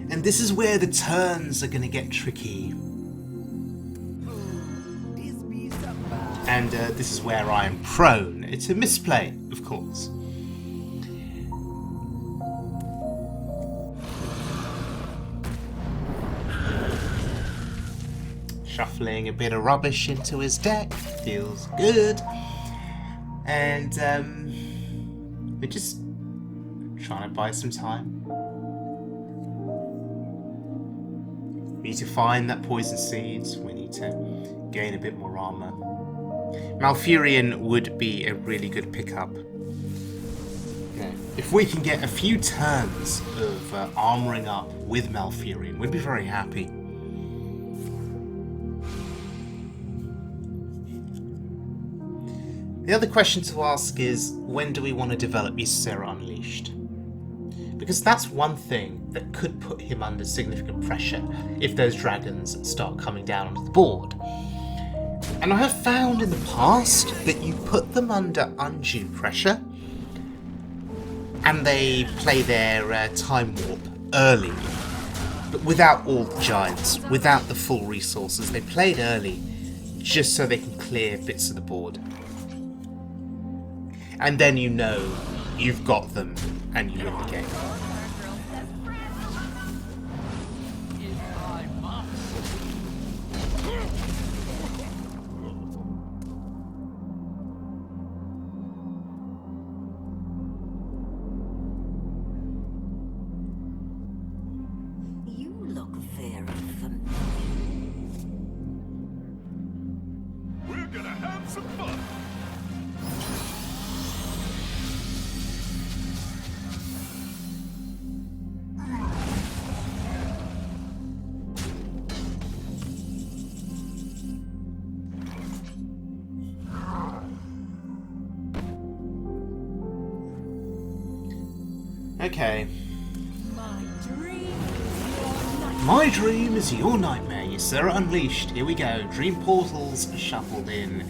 And this is where the turns are going to get tricky. And this is where I am prone to misplay, of course. Shuffling a bit of rubbish into his deck feels good. And we're just trying to buy some time. We need to find that poison seeds. We need to gain a bit more armour. Malfurion would be a really good pickup. Yeah. If we can get a few turns of armouring up with Malfurion, we'd be very happy. The other question to ask is, when do we want to develop Ysera Unleashed? Because that's one thing that could put him under significant pressure if those dragons start coming down onto the board. And I have found in the past that you put them under undue pressure and they play their time warp early, but without all the giants, without the full resources. They played early just so they can clear bits of the board. And then you know you've got them and you win the game. You look very familiar. We're gonna have some fun. Okay. My dream is your nightmare. Ysera Unleashed. Here we go. Dream portals shuffled in.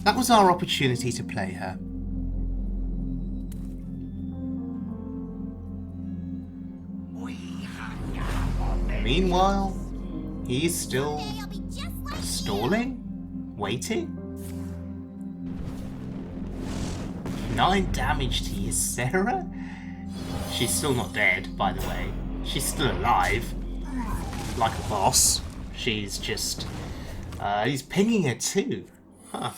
That was our opportunity to play her. Meanwhile, he's still stalling? Waiting? 9 damage to Ysera? She's still not dead, by the way. She's still alive. Like a boss. She's just... he's pinging her too. Huh.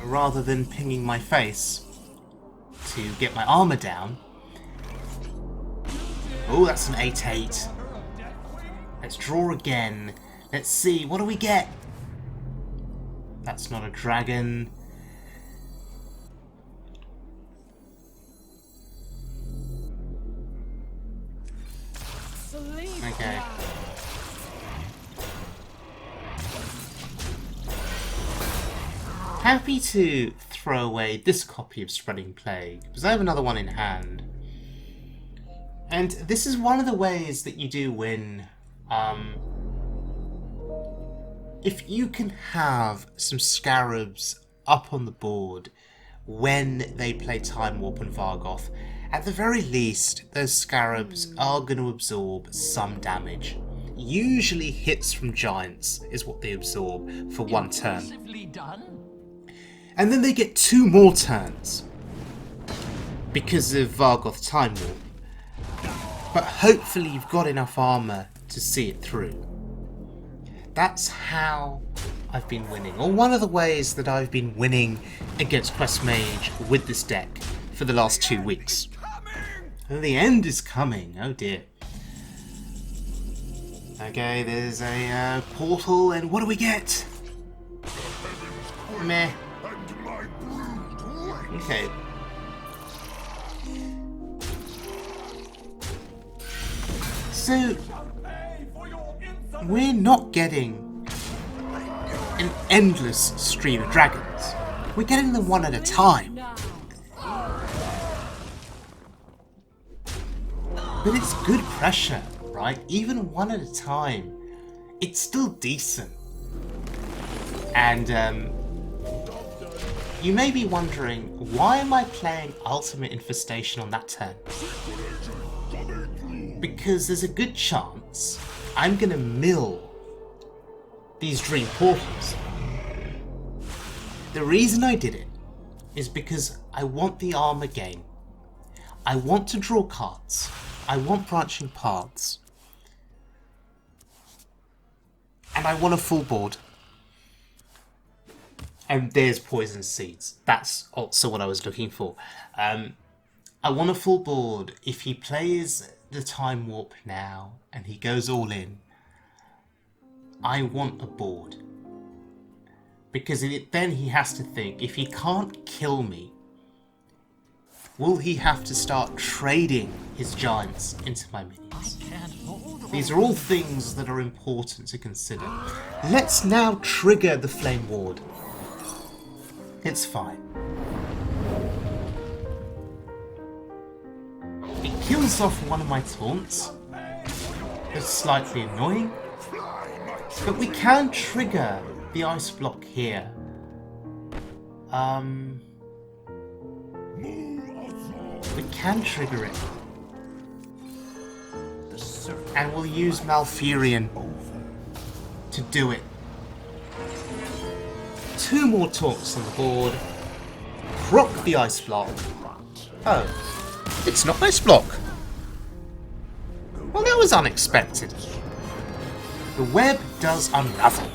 Rather than pinging my face to get my armour down. Oh, that's an 8/8. Let's draw again. Let's see, what do we get? That's not a dragon. Okay. Happy to throw away this copy of Spreading Plague, because I have another one in hand. And this is one of the ways that you do win. If you can have some scarabs up on the board when they play Time Warp and Vargoth, at the very least, those scarabs are going to absorb some damage. Usually hits from giants is what they absorb for one turn. And then they get 2 more turns because of Vargoth Time Warp. But hopefully you've got enough armour to see it through. That's how I've been winning, or one of the ways that I've been winning against Quest Mage with this deck for the last 2 weeks. And the end is coming, oh dear. Okay, there's a portal, and what do we get? Meh. Okay. So, we're not getting an endless stream of dragons. We're getting them one at a time. But it's good pressure, right? Even one at a time, it's still decent. And you may be wondering, why am I playing Ultimate Infestation on that turn? Because there's a good chance I'm going to mill these dream portals. The reason I did it is because I want the armour game. I want to draw cards. I want branching paths. And I want a full board. And there's poison seeds. That's also what I was looking for. I want a full board. If he plays the Time Warp now and he goes all in, I want a board. Because then he has to think, if he can't kill me, will he have to start trading his giants into my minions? These are all things that are important to consider. Let's now trigger the Flame Ward. It's fine. It kills off one of my taunts. It's slightly annoying. But we can trigger the Iceblock here. We can trigger it. And we'll use Malfurion to do it. 2 more taunts on the board. Proc the Iceblock. Oh, it's not Iceblock. Well, that was unexpected. The web does unravel.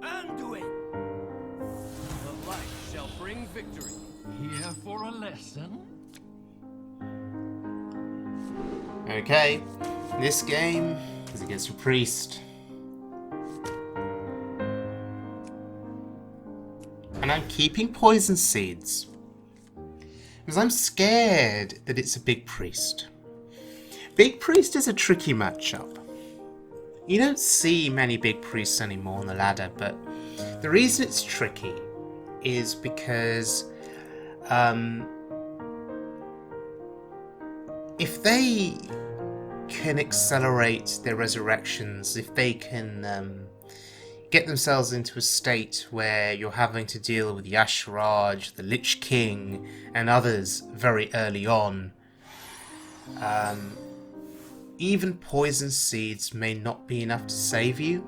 Anduin! The light shall bring victory. Here for a lesson? Okay, this game is against a priest. And I'm keeping poison seeds. Because I'm scared that it's a big priest. Big priest is a tricky matchup. You don't see many big priests anymore on the ladder, but the reason it's tricky is because if they can accelerate their resurrections, if they can get themselves into a state where you're having to deal with the Asheraj, the Lich King, and others very early on, even poison seeds may not be enough to save you.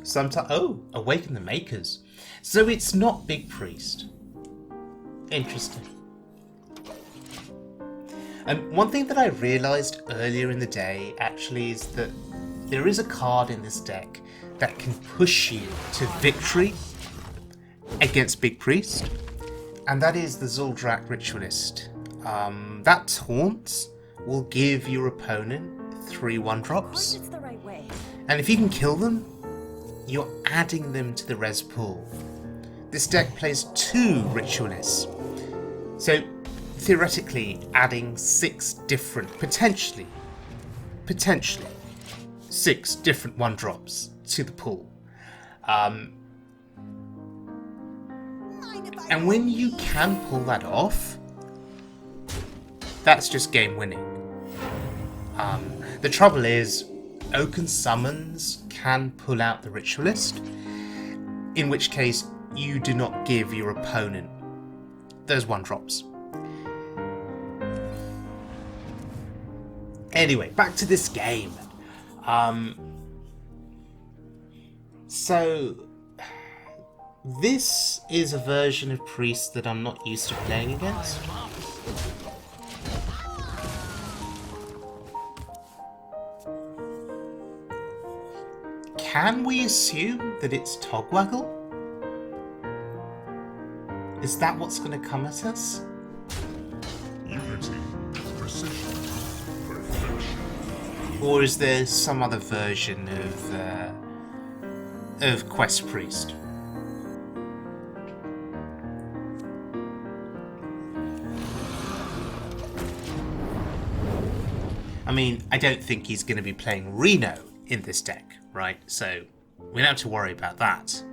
Sometimes, oh, awaken the makers. So it's not Big Priest. Interesting. And one thing that I realised earlier in the day actually is that there is a card in this deck that can push you to victory against Big Priest, and that is the Zuldrak Ritualist. That taunt will give your opponent 3 1-drops, and if you can kill them, you're adding them to the res pool. This deck plays 2 Ritualists, so theoretically adding 6 different, potentially 6 different 1-drops to the pool. And when you can pull that off, that's just game winning. The trouble is, Oaken Summons can pull out the Ritualist, in which case you do not give your opponent those 1-drops. Anyway, back to this game. So this is a version of Priest that I'm not used to playing against. Can we assume that it's Togwaggle? Is that what's going to come at us? Unity, precision, perfection. Or is there some other version of Quest Priest? I mean, I don't think he's going to be playing Reno in this deck, right? So we don't have to worry about that.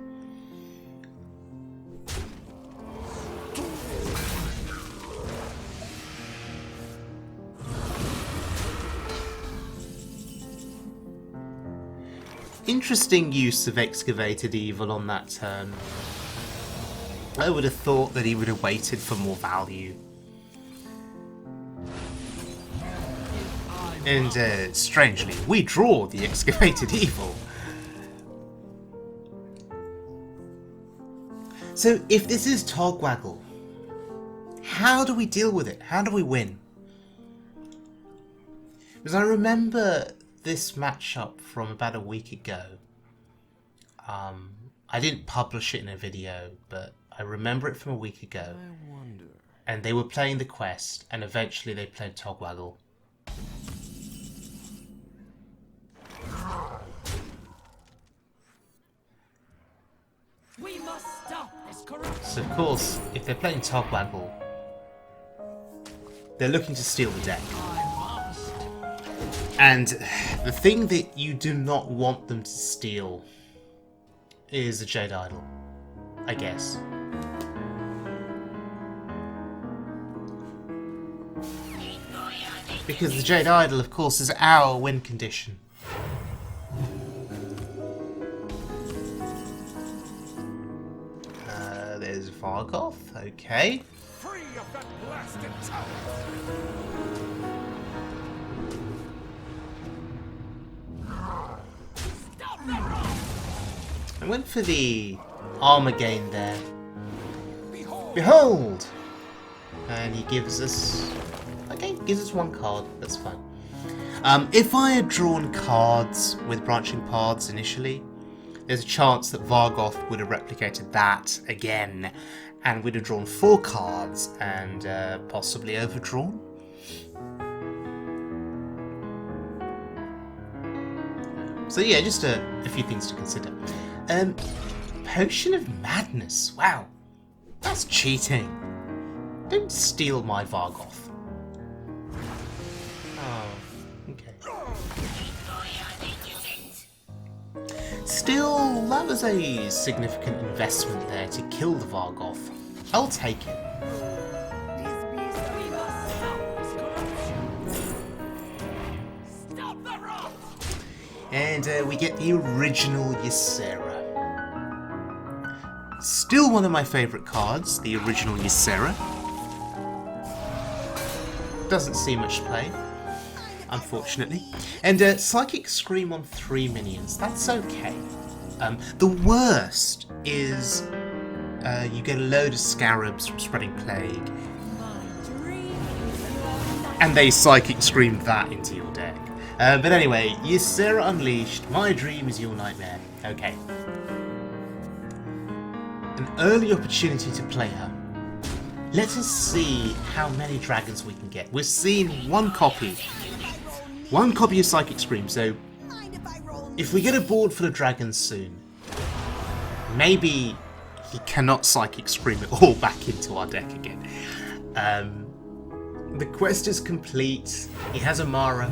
Interesting use of Excavated Evil on that turn. I would have thought that he would have waited for more value. And strangely, we draw the Excavated Evil. So if this is Togwaggle, how do we deal with it? How do we win? Because I remember this matchup from about a week ago. I didn't publish it in a video, but I remember it from a week ago. And they were playing the quest, and eventually they played Togwaggle. We must stop this corruption. So of course, if they're playing Togwaggle, they're looking to steal the deck. And the thing that you do not want them to steal is a Jade Idol, I guess. Because the Jade Idol, of course, is our win condition. There's Vargoth, okay. Free of that blasted tower. I went for the armour gain there. Behold. Behold! And he gives us... okay, gives us 1 card, that's fine. If I had drawn cards with branching paths initially, there's a chance that Vargoth would have replicated that again, and would have drawn 4 cards, and possibly overdrawn. So yeah, just a few things to consider. Potion of Madness, wow, that's cheating. Don't steal my Vargoth. Oh, okay. Still, that was a significant investment there to kill the Vargoth. I'll take it. And we get the original Ysera. Still one of my favourite cards, the original Ysera. Doesn't see much play, unfortunately. And Psychic Scream on 3 minions, that's okay. The worst is you get a load of scarabs from Spreading Plague, and they Psychic Scream that into your deck. But anyway, Ysera Unleashed, my dream is your nightmare. Okay. An early opportunity to play her. Let us see how many dragons we can get. We're seeing 1 copy. 1 copy of Psychic Scream, so if we get a board full of dragons soon, maybe he cannot Psychic Scream it all back into our deck again. The quest is complete. He has Amara.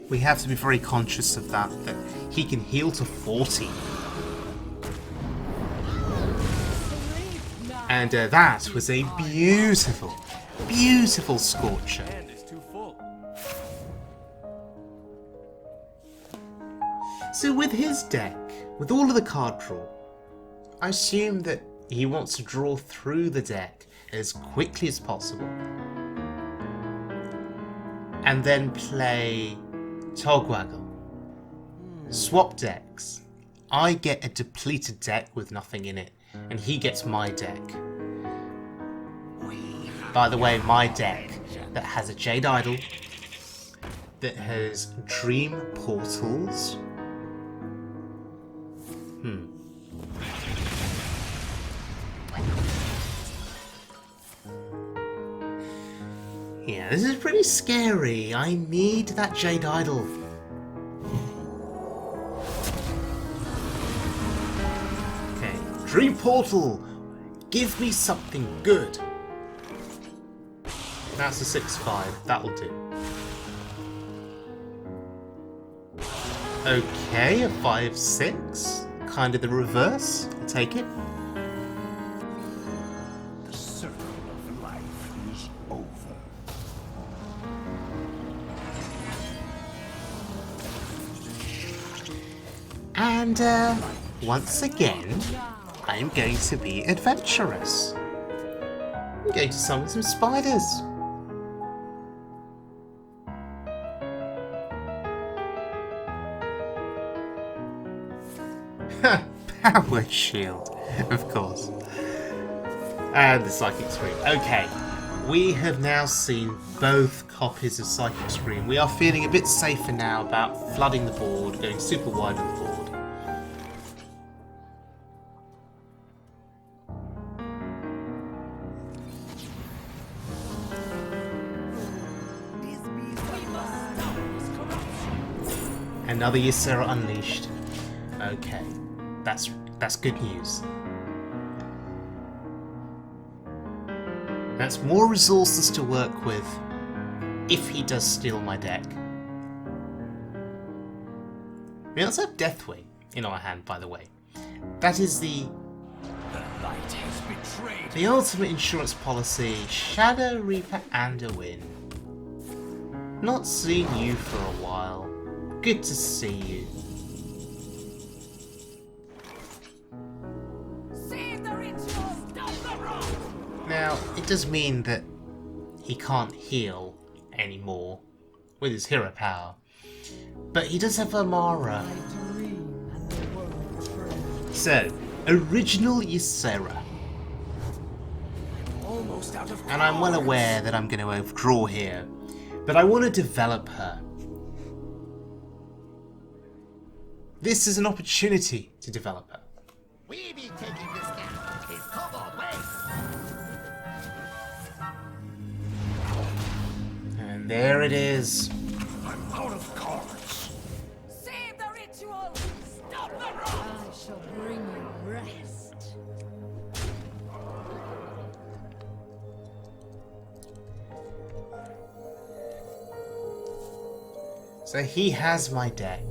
We have to be very conscious of that he can heal to 40. And that was a beautiful, beautiful Scorcher. Hand is too full. So with his deck, with all of the card draw, I assume that he wants to draw through the deck as quickly as possible. And then play Togwaggle. Swap decks. I get a depleted deck with nothing in it, and he gets my deck. By the way, my deck that has a Jade Idol, that has Dream Portals. Yeah, this is pretty scary. I need that Jade Idol. Okay, Dream Portal! Give me something good. That's a 6/5. That'll do. Okay, a 5/6. Kind of the reverse. I'll take it. The circle of life is over. And, once again, I'm going to be adventurous. I'm going to summon some spiders. Power Shield, of course. And the Psychic Scream. Okay, we have now seen both copies of Psychic Scream. We are feeling a bit safer now about flooding the board, going super wide on the board. Another Ysera Unleashed. Okay, that's good news. That's more resources to work with if he does steal my deck. We also have Deathwing in our hand, by the way. That is the light has betrayed. The ultimate insurance policy, Shadow Reaper and a win. Not seen you for a while. Good to see you. Save the ritual, stop the wrong! Now, it does mean that he can't heal anymore with his hero power. But he does have Amara. So, original Ysera. Almost out of And I'm well aware that I'm going to overdraw here, but I want to develop her. This is an opportunity to develop her. We be taking this down his cobalt way. And there it is. I'm out of cards. Save the ritual, stop the wrong! I shall bring you rest. So he has my deck.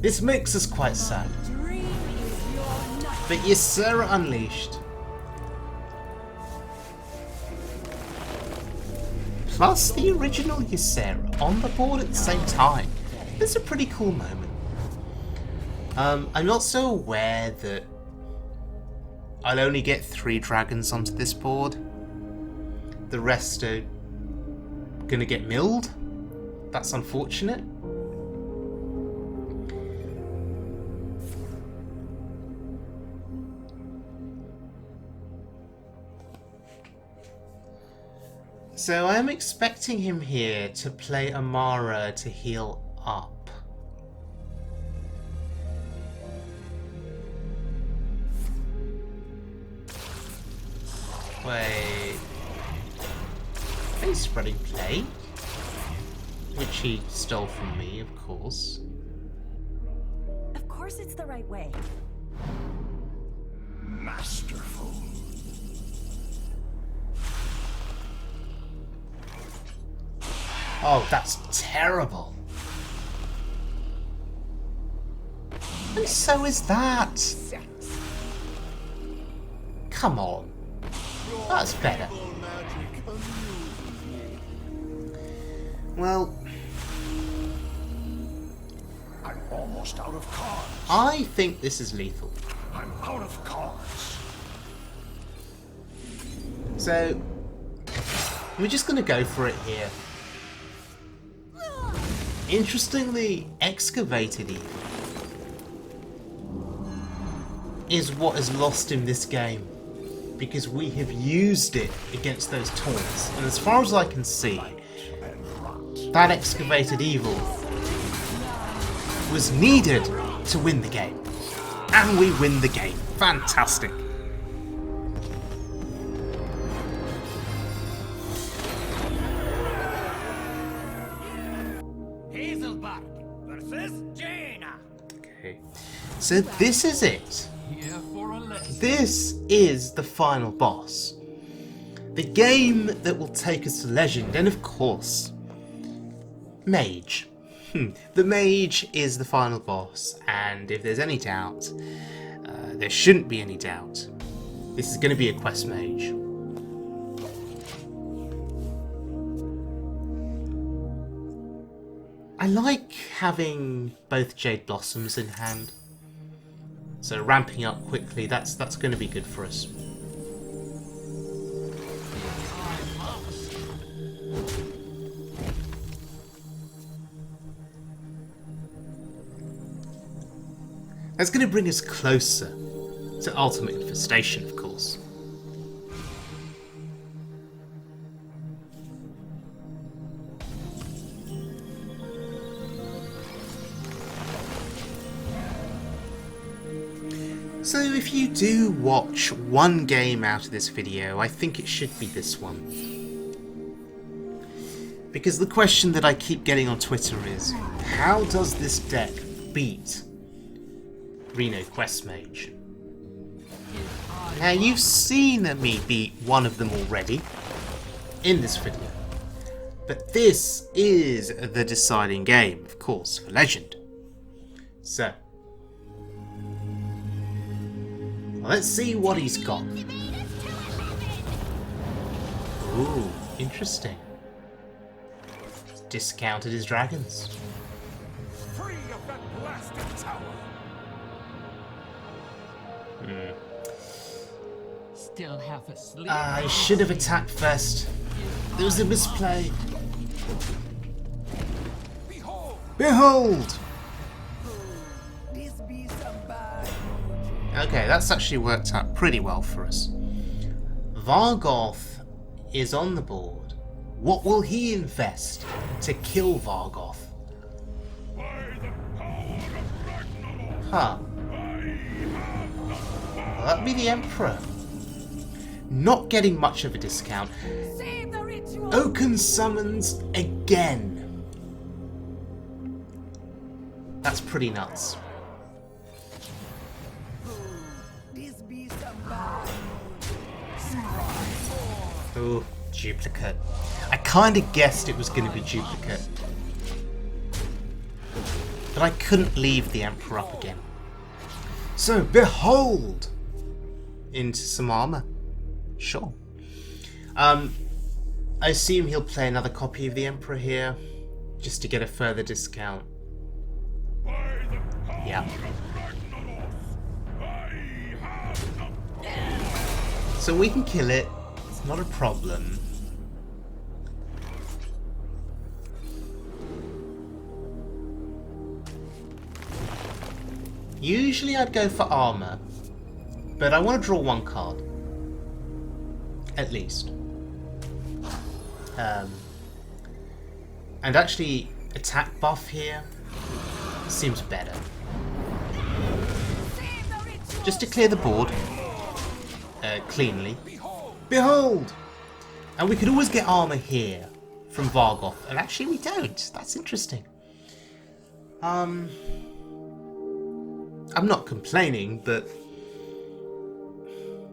This makes us quite sad. Dream is your night. But Ysera Unleashed. Plus the original Ysera on the board at the same time. It's a pretty cool moment. I'm not so aware that I'll only get 3 dragons onto this board. The rest are gonna get milled. That's unfortunate. So I am expecting him here to play Amara to heal up. Wait. He's spreading plague, which he stole from me, of course. Of course it's the right way. Masterful. Oh, that's terrible. And so is that. Come on. That's better. Well, I'm almost out of cards. I think this is lethal. I'm out of cards. So, we're just going to go for it here. Interestingly, Excavated Evil is what has lost him this game, because we have used it against those taunts, and as far as I can see, that Excavated Evil was needed to win the game. And we win the game. Fantastic. Hazelbark versus Jaina. Okay. So this is it. Here for a lesson. This is the final boss. The game that will take us to Legend, and of course, Mage. The Mage is the final boss, and if there's any doubt, there shouldn't be any doubt. This is going to be a Quest Mage. I like having both Jade Blossoms in hand. So ramping up quickly, that's going to be good for us. That's going to bring us closer to Ultimate Infestation, of course. So if you do watch one game out of this video, I think it should be this one. Because the question that I keep getting on Twitter is, how does this deck beat Reno Quest Mage? Now you've seen me beat one of them already in this video, but this is the deciding game, of course, for Legend. So, let's see what he's got. Ooh, interesting. Discounted his dragons. Free of that blasted tower. Still half asleep. I should have attacked first. There was a misplay. Behold! Behold! This be some bad. Okay, that's actually worked out pretty well for us. Vargoth is on the board. What will he invest to kill Vargoth? Huh. Well, that'd be the Emperor. Not getting much of a discount. Save the ritual. Oaken summons again. That's pretty nuts. This be some bad. Ooh, duplicate. I kind of guessed it was going to be duplicate. But I couldn't leave the Emperor up again. So, behold! Into some armour. Sure. I assume he'll play another copy of the Emperor here, just to get a further discount. Yeah. So we can kill it. It's not a problem. Usually I'd go for armour, but I want to draw one card. At least. And actually, attack buff here seems better. Just to clear the board cleanly. Behold! And we could always get armour here from Vargoth, and actually we don't. That's interesting. I'm not complaining, but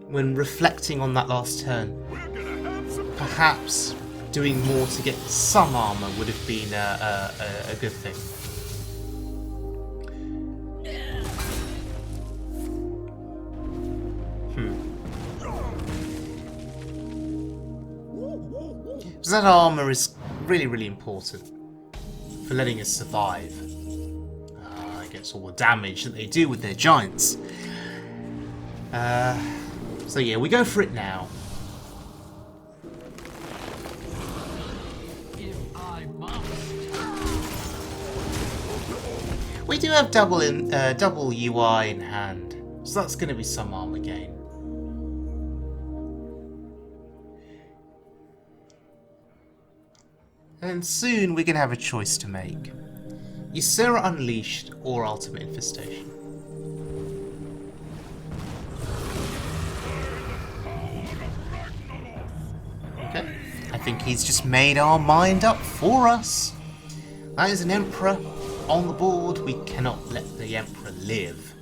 when reflecting on that last turn, perhaps doing more to get some armour would have been a good thing. Because that armour is really, really important for letting us survive against all the damage that they do with their giants. So yeah, we go for it now. If I must. We do have double UI in hand, so that's going to be some armor gain. And soon we're going to have a choice to make. Ysera Unleashed or Ultimate Infestation. Okay, I think he's just made our mind up for us. That is an Emperor on the board. We cannot let the Emperor live.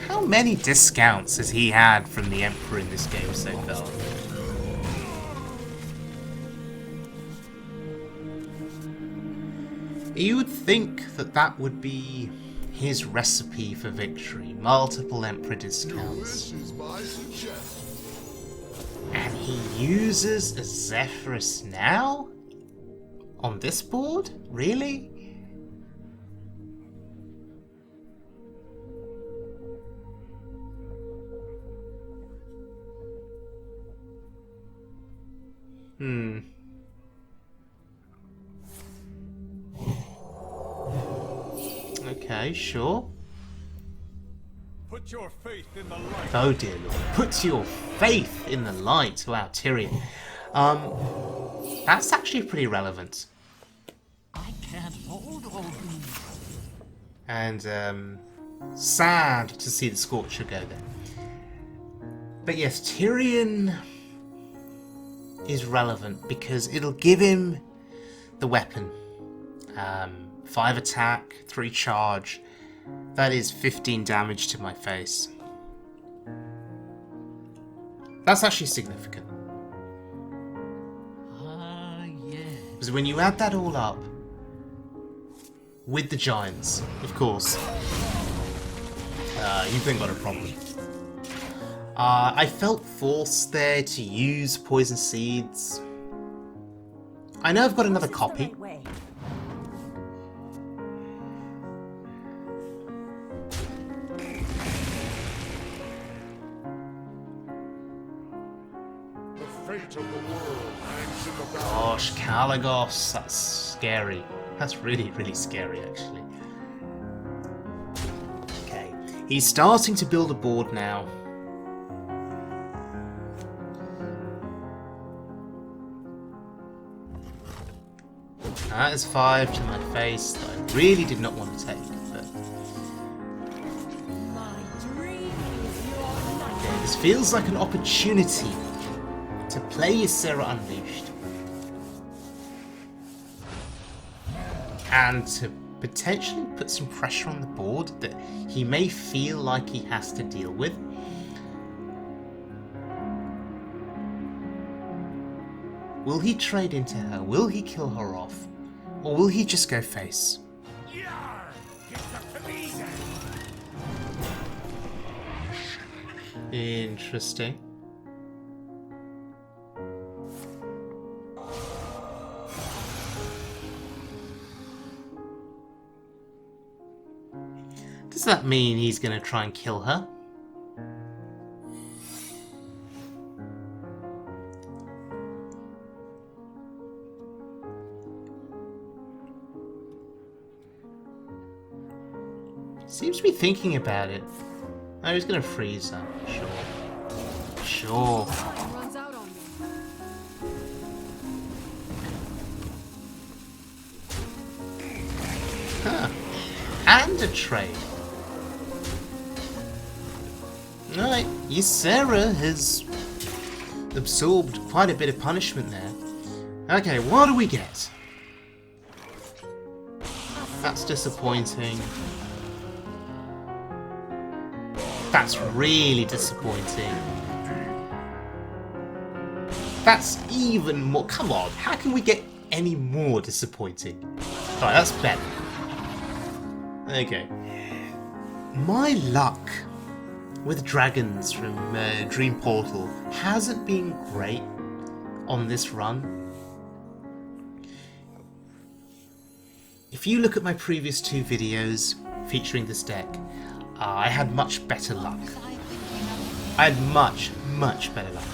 How many discounts has he had from the Emperor in this game so far? You would think that that would be his recipe for victory. Multiple Emperor discounts. And he uses a Zephyrus now? On this board? Really? Okay, sure. Put your faith in the light. Oh dear Lord, put your faith in the light. Wow, Tyrion. That's actually pretty relevant. I can't hold all these. And sad to see the Scorcher go there. But yes, Tyrion is relevant because it'll give him the weapon. 5 attack, 3 charge. That is 15 damage to my face. That's actually significant. Yes. Because when you add that all up, with the giants, of course, you've then got a problem. I felt forced there to use Poison Seeds. I know I've got another copy. Gosh, Malygos, that's scary. That's really, really scary, actually. Okay, he's starting to build a board now. That is 5 to my face that I really did not want to take. But... okay, this feels like an opportunity to play Ysera Unleashed. And to potentially put some pressure on the board that he may feel like he has to deal with. Will he trade into her? Will he kill her off? Or will he just go face? Interesting. Does that mean he's going to try and kill her? Seems to be thinking about it. Oh, he's going to freeze her. Sure. Sure. Runs out on me. Huh. And a trade. Alright, Ysera has absorbed quite a bit of punishment there. Okay, what do we get? That's disappointing. That's really disappointing. That's even more. Come on, how can we get any more disappointing? Alright, that's better. Okay. My luck with dragons from Dream Portal hasn't been great on this run. If you look at my previous 2 videos featuring this deck, I had much better luck. I had much better luck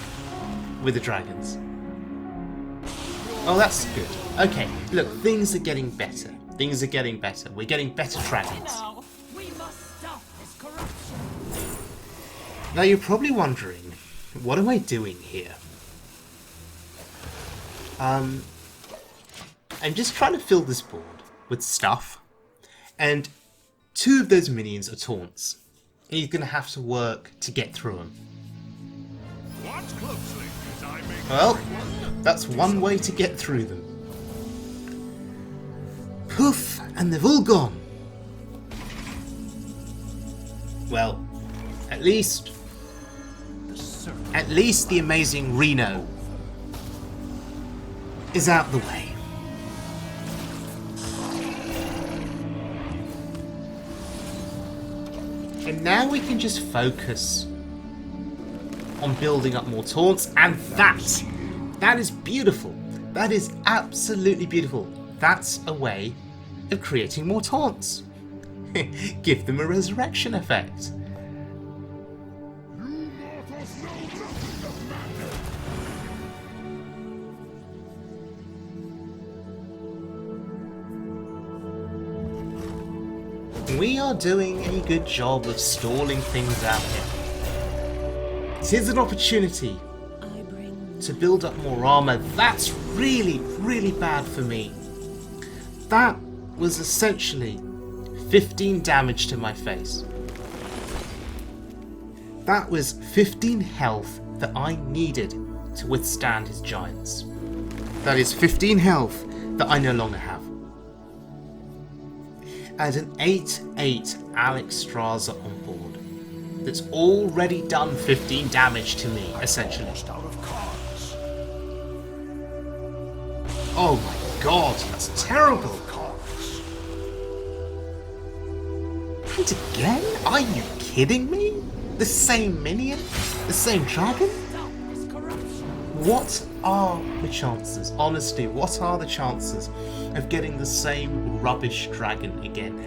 with the dragons. Oh, that's good. Okay, look, things are getting better. Things are getting better. We're getting better dragons. We must stop this corruption. Now you're probably wondering, what am I doing here? I'm just trying to fill this board with stuff, and 2 of those minions are taunts. And you're going to have to work to get through them. Watch closely as I make Well, that's one way to get through them. Poof, and they've all gone. Well, at least the Amazing Reno is out the way. And now we can just focus on building up more taunts, and that is beautiful. That is absolutely beautiful. That's a way of creating more taunts. Give them a resurrection effect. You mortals know nothing of matter. We are doing a good job of stalling things out here. It is an opportunity to build up more armour. That's really bad for me. That was essentially 15 damage to my face. That was 15 health that I needed to withstand his giants. That is 15 health that I no longer have. And an 8/8 Alexstrasza on board that's already done 15 damage to me, essentially. Out of cards. Oh my god, that's terrible! Cards. And again? Are you kidding me? The same minion? The same dragon? What are the chances? Honestly, what are the chances of getting the same rubbish dragon again?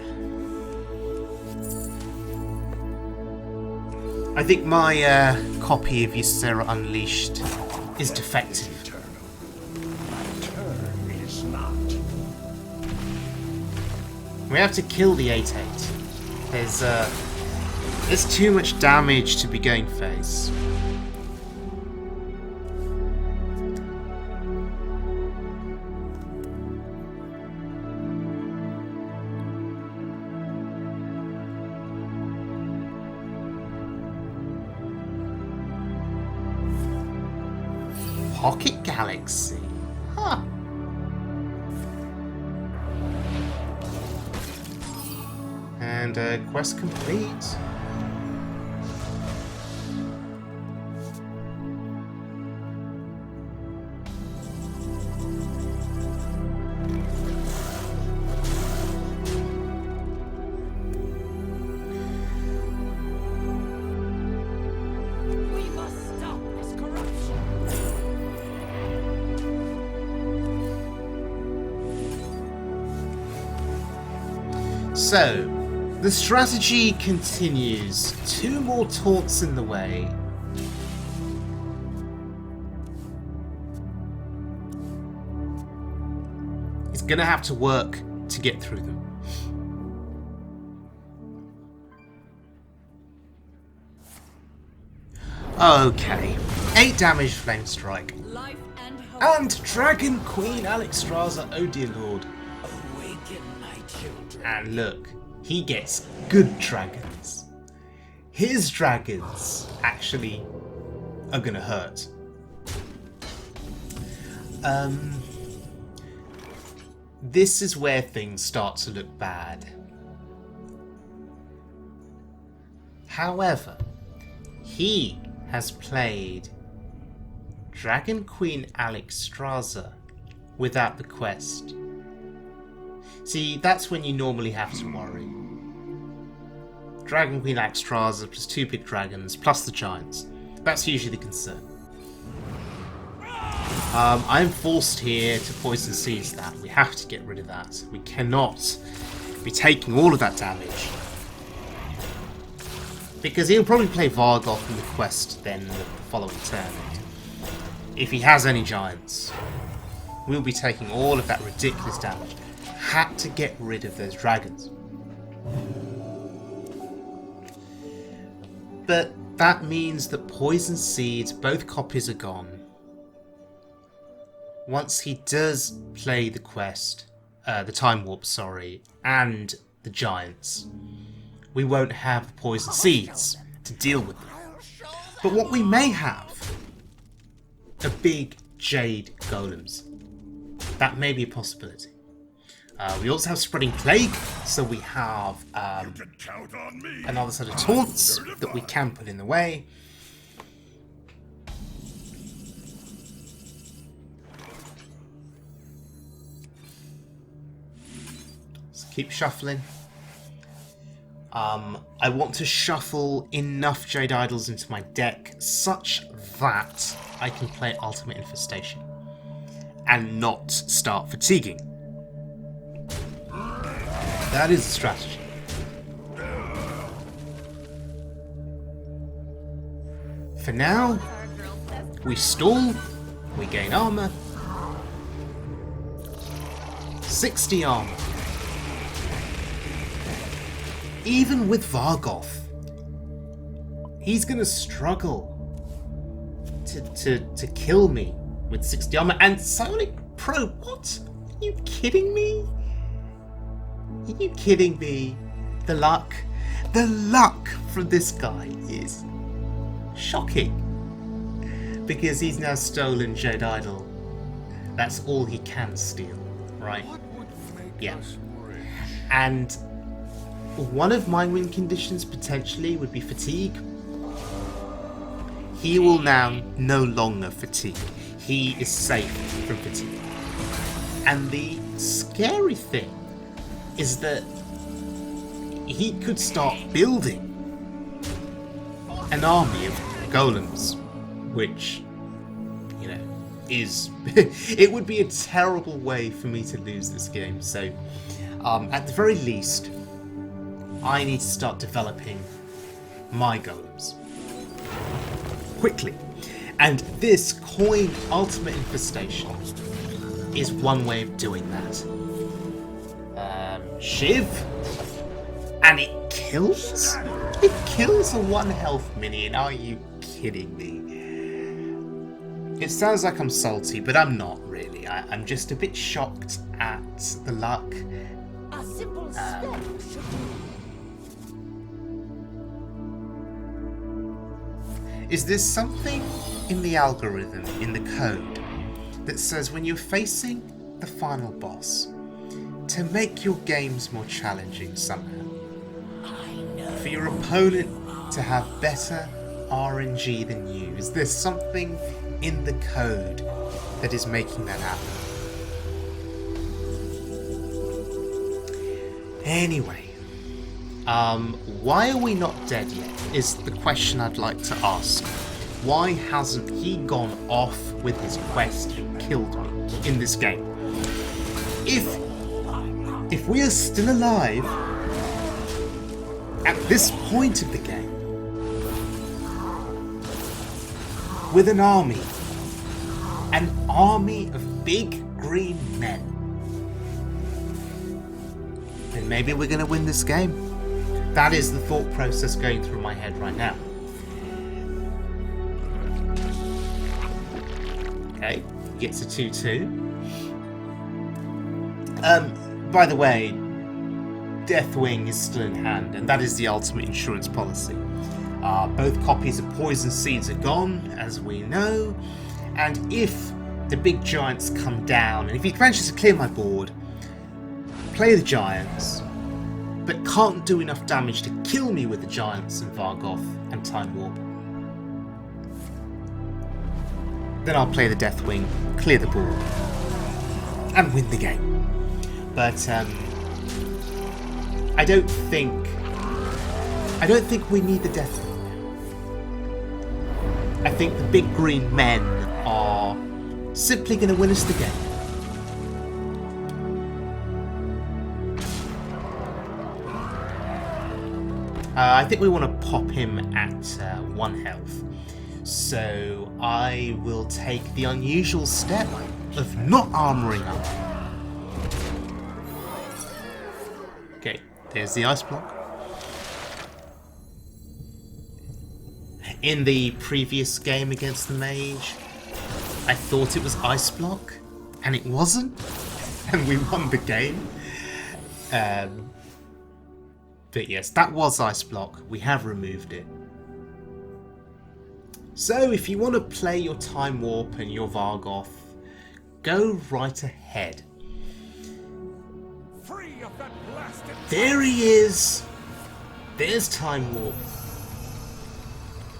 I think my copy of Ysera Unleashed is defective. My turn is not. We have to kill the 8/8. There's too much damage to be going face. Pocket Galaxy? Huh. And quest complete. We must stop this corruption. So, the strategy continues. 2 more taunts in the way. It's gonna have to work to get through them. Okay. 8 damage Flame Strike. Life and hope. And Dragon Queen Alexstrasza, oh dear lord. Awaken, my children. And look, he gets good dragons. His dragons actually are gonna hurt. This is where things start to look bad. However, he has played Dragon Queen Alexstrasza without the quest. See, that's when you normally have to worry. Dragon Queen Alexstrasza plus 2 big dragons plus the giants. That's usually the concern. I'm forced here to poison seeds that. We have to get rid of that. We cannot be taking all of that damage. Because he'll probably play Vargoth in the quest then the following turn. If he has any giants, we'll be taking all of that ridiculous damage. Had to get rid of those dragons. But that means that poison seeds, both copies are gone. Once he does play the quest, the time warp, sorry, and the giants, we won't have the poison seeds to deal with them. But what we may have are big Jade Golems. That may be a possibility. We also have Spreading Plague, so we have another set of taunts that we can put in the way. Keep shuffling. I want to shuffle enough Jade Idols into my deck such that I can play Ultimate Infestation and not start fatiguing. That is the strategy. For now, we stall, we gain armour. 60 armour. Even with Vargoth, he's gonna struggle to kill me with 60 armor and Psionic Probe. What? Are you kidding me? Are you kidding me? The luck from this guy is shocking. Because he's now stolen Jade Idol. That's all he can steal, right? Yeah. And one of my win conditions potentially would be fatigue. He will now no longer fatigue. He is safe from fatigue. And the scary thing is that he could start building an army of golems, which, you know, is it would be a terrible way for me to lose this game. So at the very least, I need to start developing my golems quickly. And this coin Ultimate Infestation is one way of doing that. Shiv, and it kills? It kills a 1 health minion, are you kidding me? It sounds like I'm salty, but I'm not really. I'm just a bit shocked at the luck. A simple step should do. Is there something in the algorithm, in the code, that says when you're facing the final boss, to make your games more challenging somehow? For your opponent to have better RNG than you? Is there something in the code that is making that happen? Anyway, why are we not dead yet is the question I'd like to ask. Why hasn't he gone off with his quest and killed me in this game? If we are still alive at this point of the game, with an army of big green men, then maybe we're going to win this game. That is the thought process going through my head right now. Okay, gets a 2-2. By the way, Deathwing is still in hand, and that is the ultimate insurance policy. Both copies of Poison Seeds are gone, as we know, and if the big giants come down, and if he manages to clear my board, play the giants, but can't do enough damage to kill me with the giants and Vargoth and Time Warp, then I'll play the Deathwing, clear the board, and win the game. But I don't think we need the Deathwing. I think the big green men are simply going to win us the game. I think we want to pop him at 1 health. So I will take the unusual step of not armouring up. Okay, there's the Iceblock. In the previous game against the Mage, I thought it was Iceblock, and it wasn't, and we won the game. But yes, that was Iceblock. We have removed it. So if you want to play your Time Warp and your Vargoth, go right ahead. Free of that blasted There he is! There's Time Warp.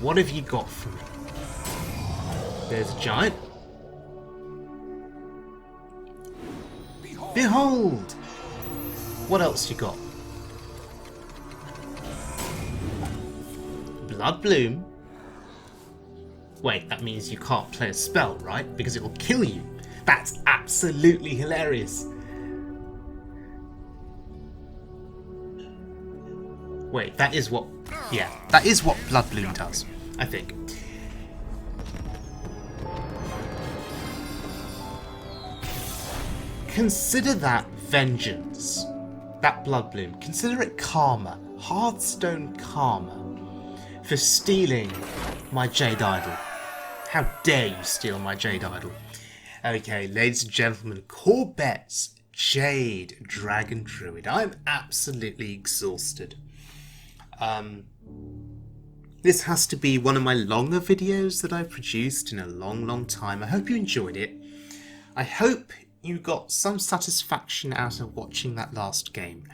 What have you got for me? There's a giant. Behold! What else you got? Bloodbloom. Wait, that means you can't play a spell, right? Because it will kill you. That's absolutely hilarious. Wait, that is what... Yeah, that is what Bloodbloom does, I think. Consider that vengeance. That Bloodbloom. Consider it karma. Hearthstone karma. For stealing my Jade Idol. How dare you steal my Jade Idol? Okay, ladies and gentlemen, Corbett's Jade Dragon Druid. I'm absolutely exhausted. This has to be one of my longer videos that I've produced in a long time. I hope you enjoyed it. I hope you got some satisfaction out of watching that last game,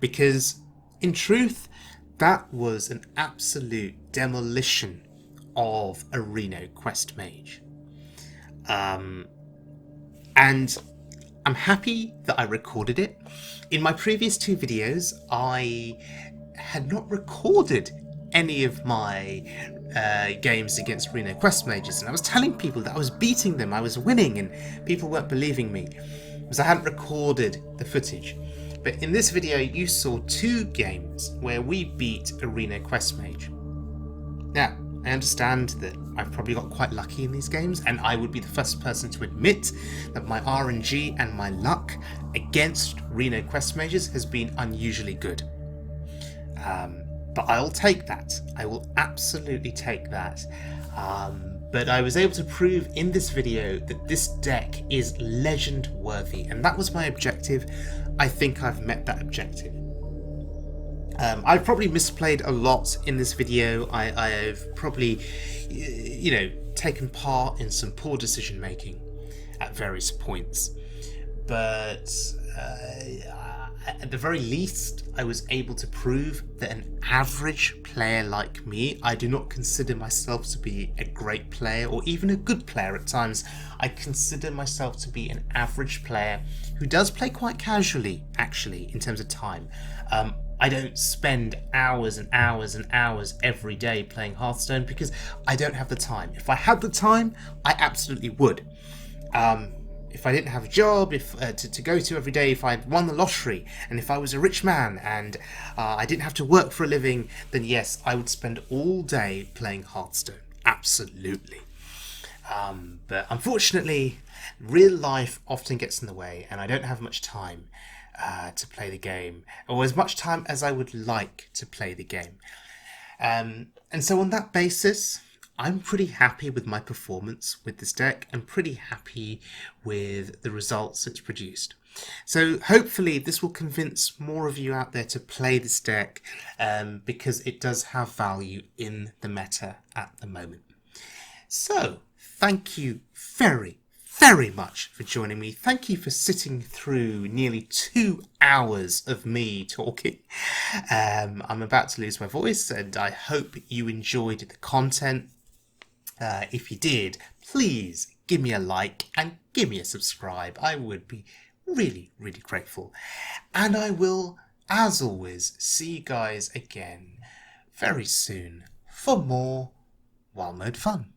because in truth, that was an absolute demolition of a Reno Quest Mage. And I'm happy that I recorded it. In my previous 2 videos, I had not recorded any of my games against Reno Quest Mages, and I was telling people that I was beating them, I was winning, and people weren't believing me because I hadn't recorded the footage. But in this video you saw 2 games where we beat a Reno Quest Mage. Now, I understand that I've probably got quite lucky in these games, and I would be the first person to admit that my RNG and my luck against Reno Quest Mages has been unusually good. But I'll take that. I will absolutely take that. But I was able to prove in this video that this deck is legend worthy, and that was my objective. I think I've met that objective. I've probably misplayed a lot in this video. I've probably, taken part in some poor decision making at various points. But at the very least, I was able to prove that an average player like me, I do not consider myself to be a great player or even a good player at times. I consider myself to be an average player who does play quite casually, actually, in terms of time. I don't spend hours and hours and hours every day playing Hearthstone because I don't have the time. If I had the time, I absolutely would. If I didn't have a job, to go to every day, if I'd won the lottery, and if I was a rich man and I didn't have to work for a living, then yes, I would spend all day playing Hearthstone. Absolutely. But unfortunately, real life often gets in the way, and I don't have much time to play the game, or as much time as I would like to play the game. And so on that basis, I'm pretty happy with my performance with this deck and pretty happy with the results it's produced. So hopefully this will convince more of you out there to play this deck, because it does have value in the meta at the moment. So thank you very much for joining me. Thank you for sitting through nearly 2 hours of me talking. I'm about to lose my voice, and I hope you enjoyed the content. If you did, please give me a like and give me a subscribe. I would be really, really grateful. And I will, as always, see you guys again very soon for more Wild Mode fun.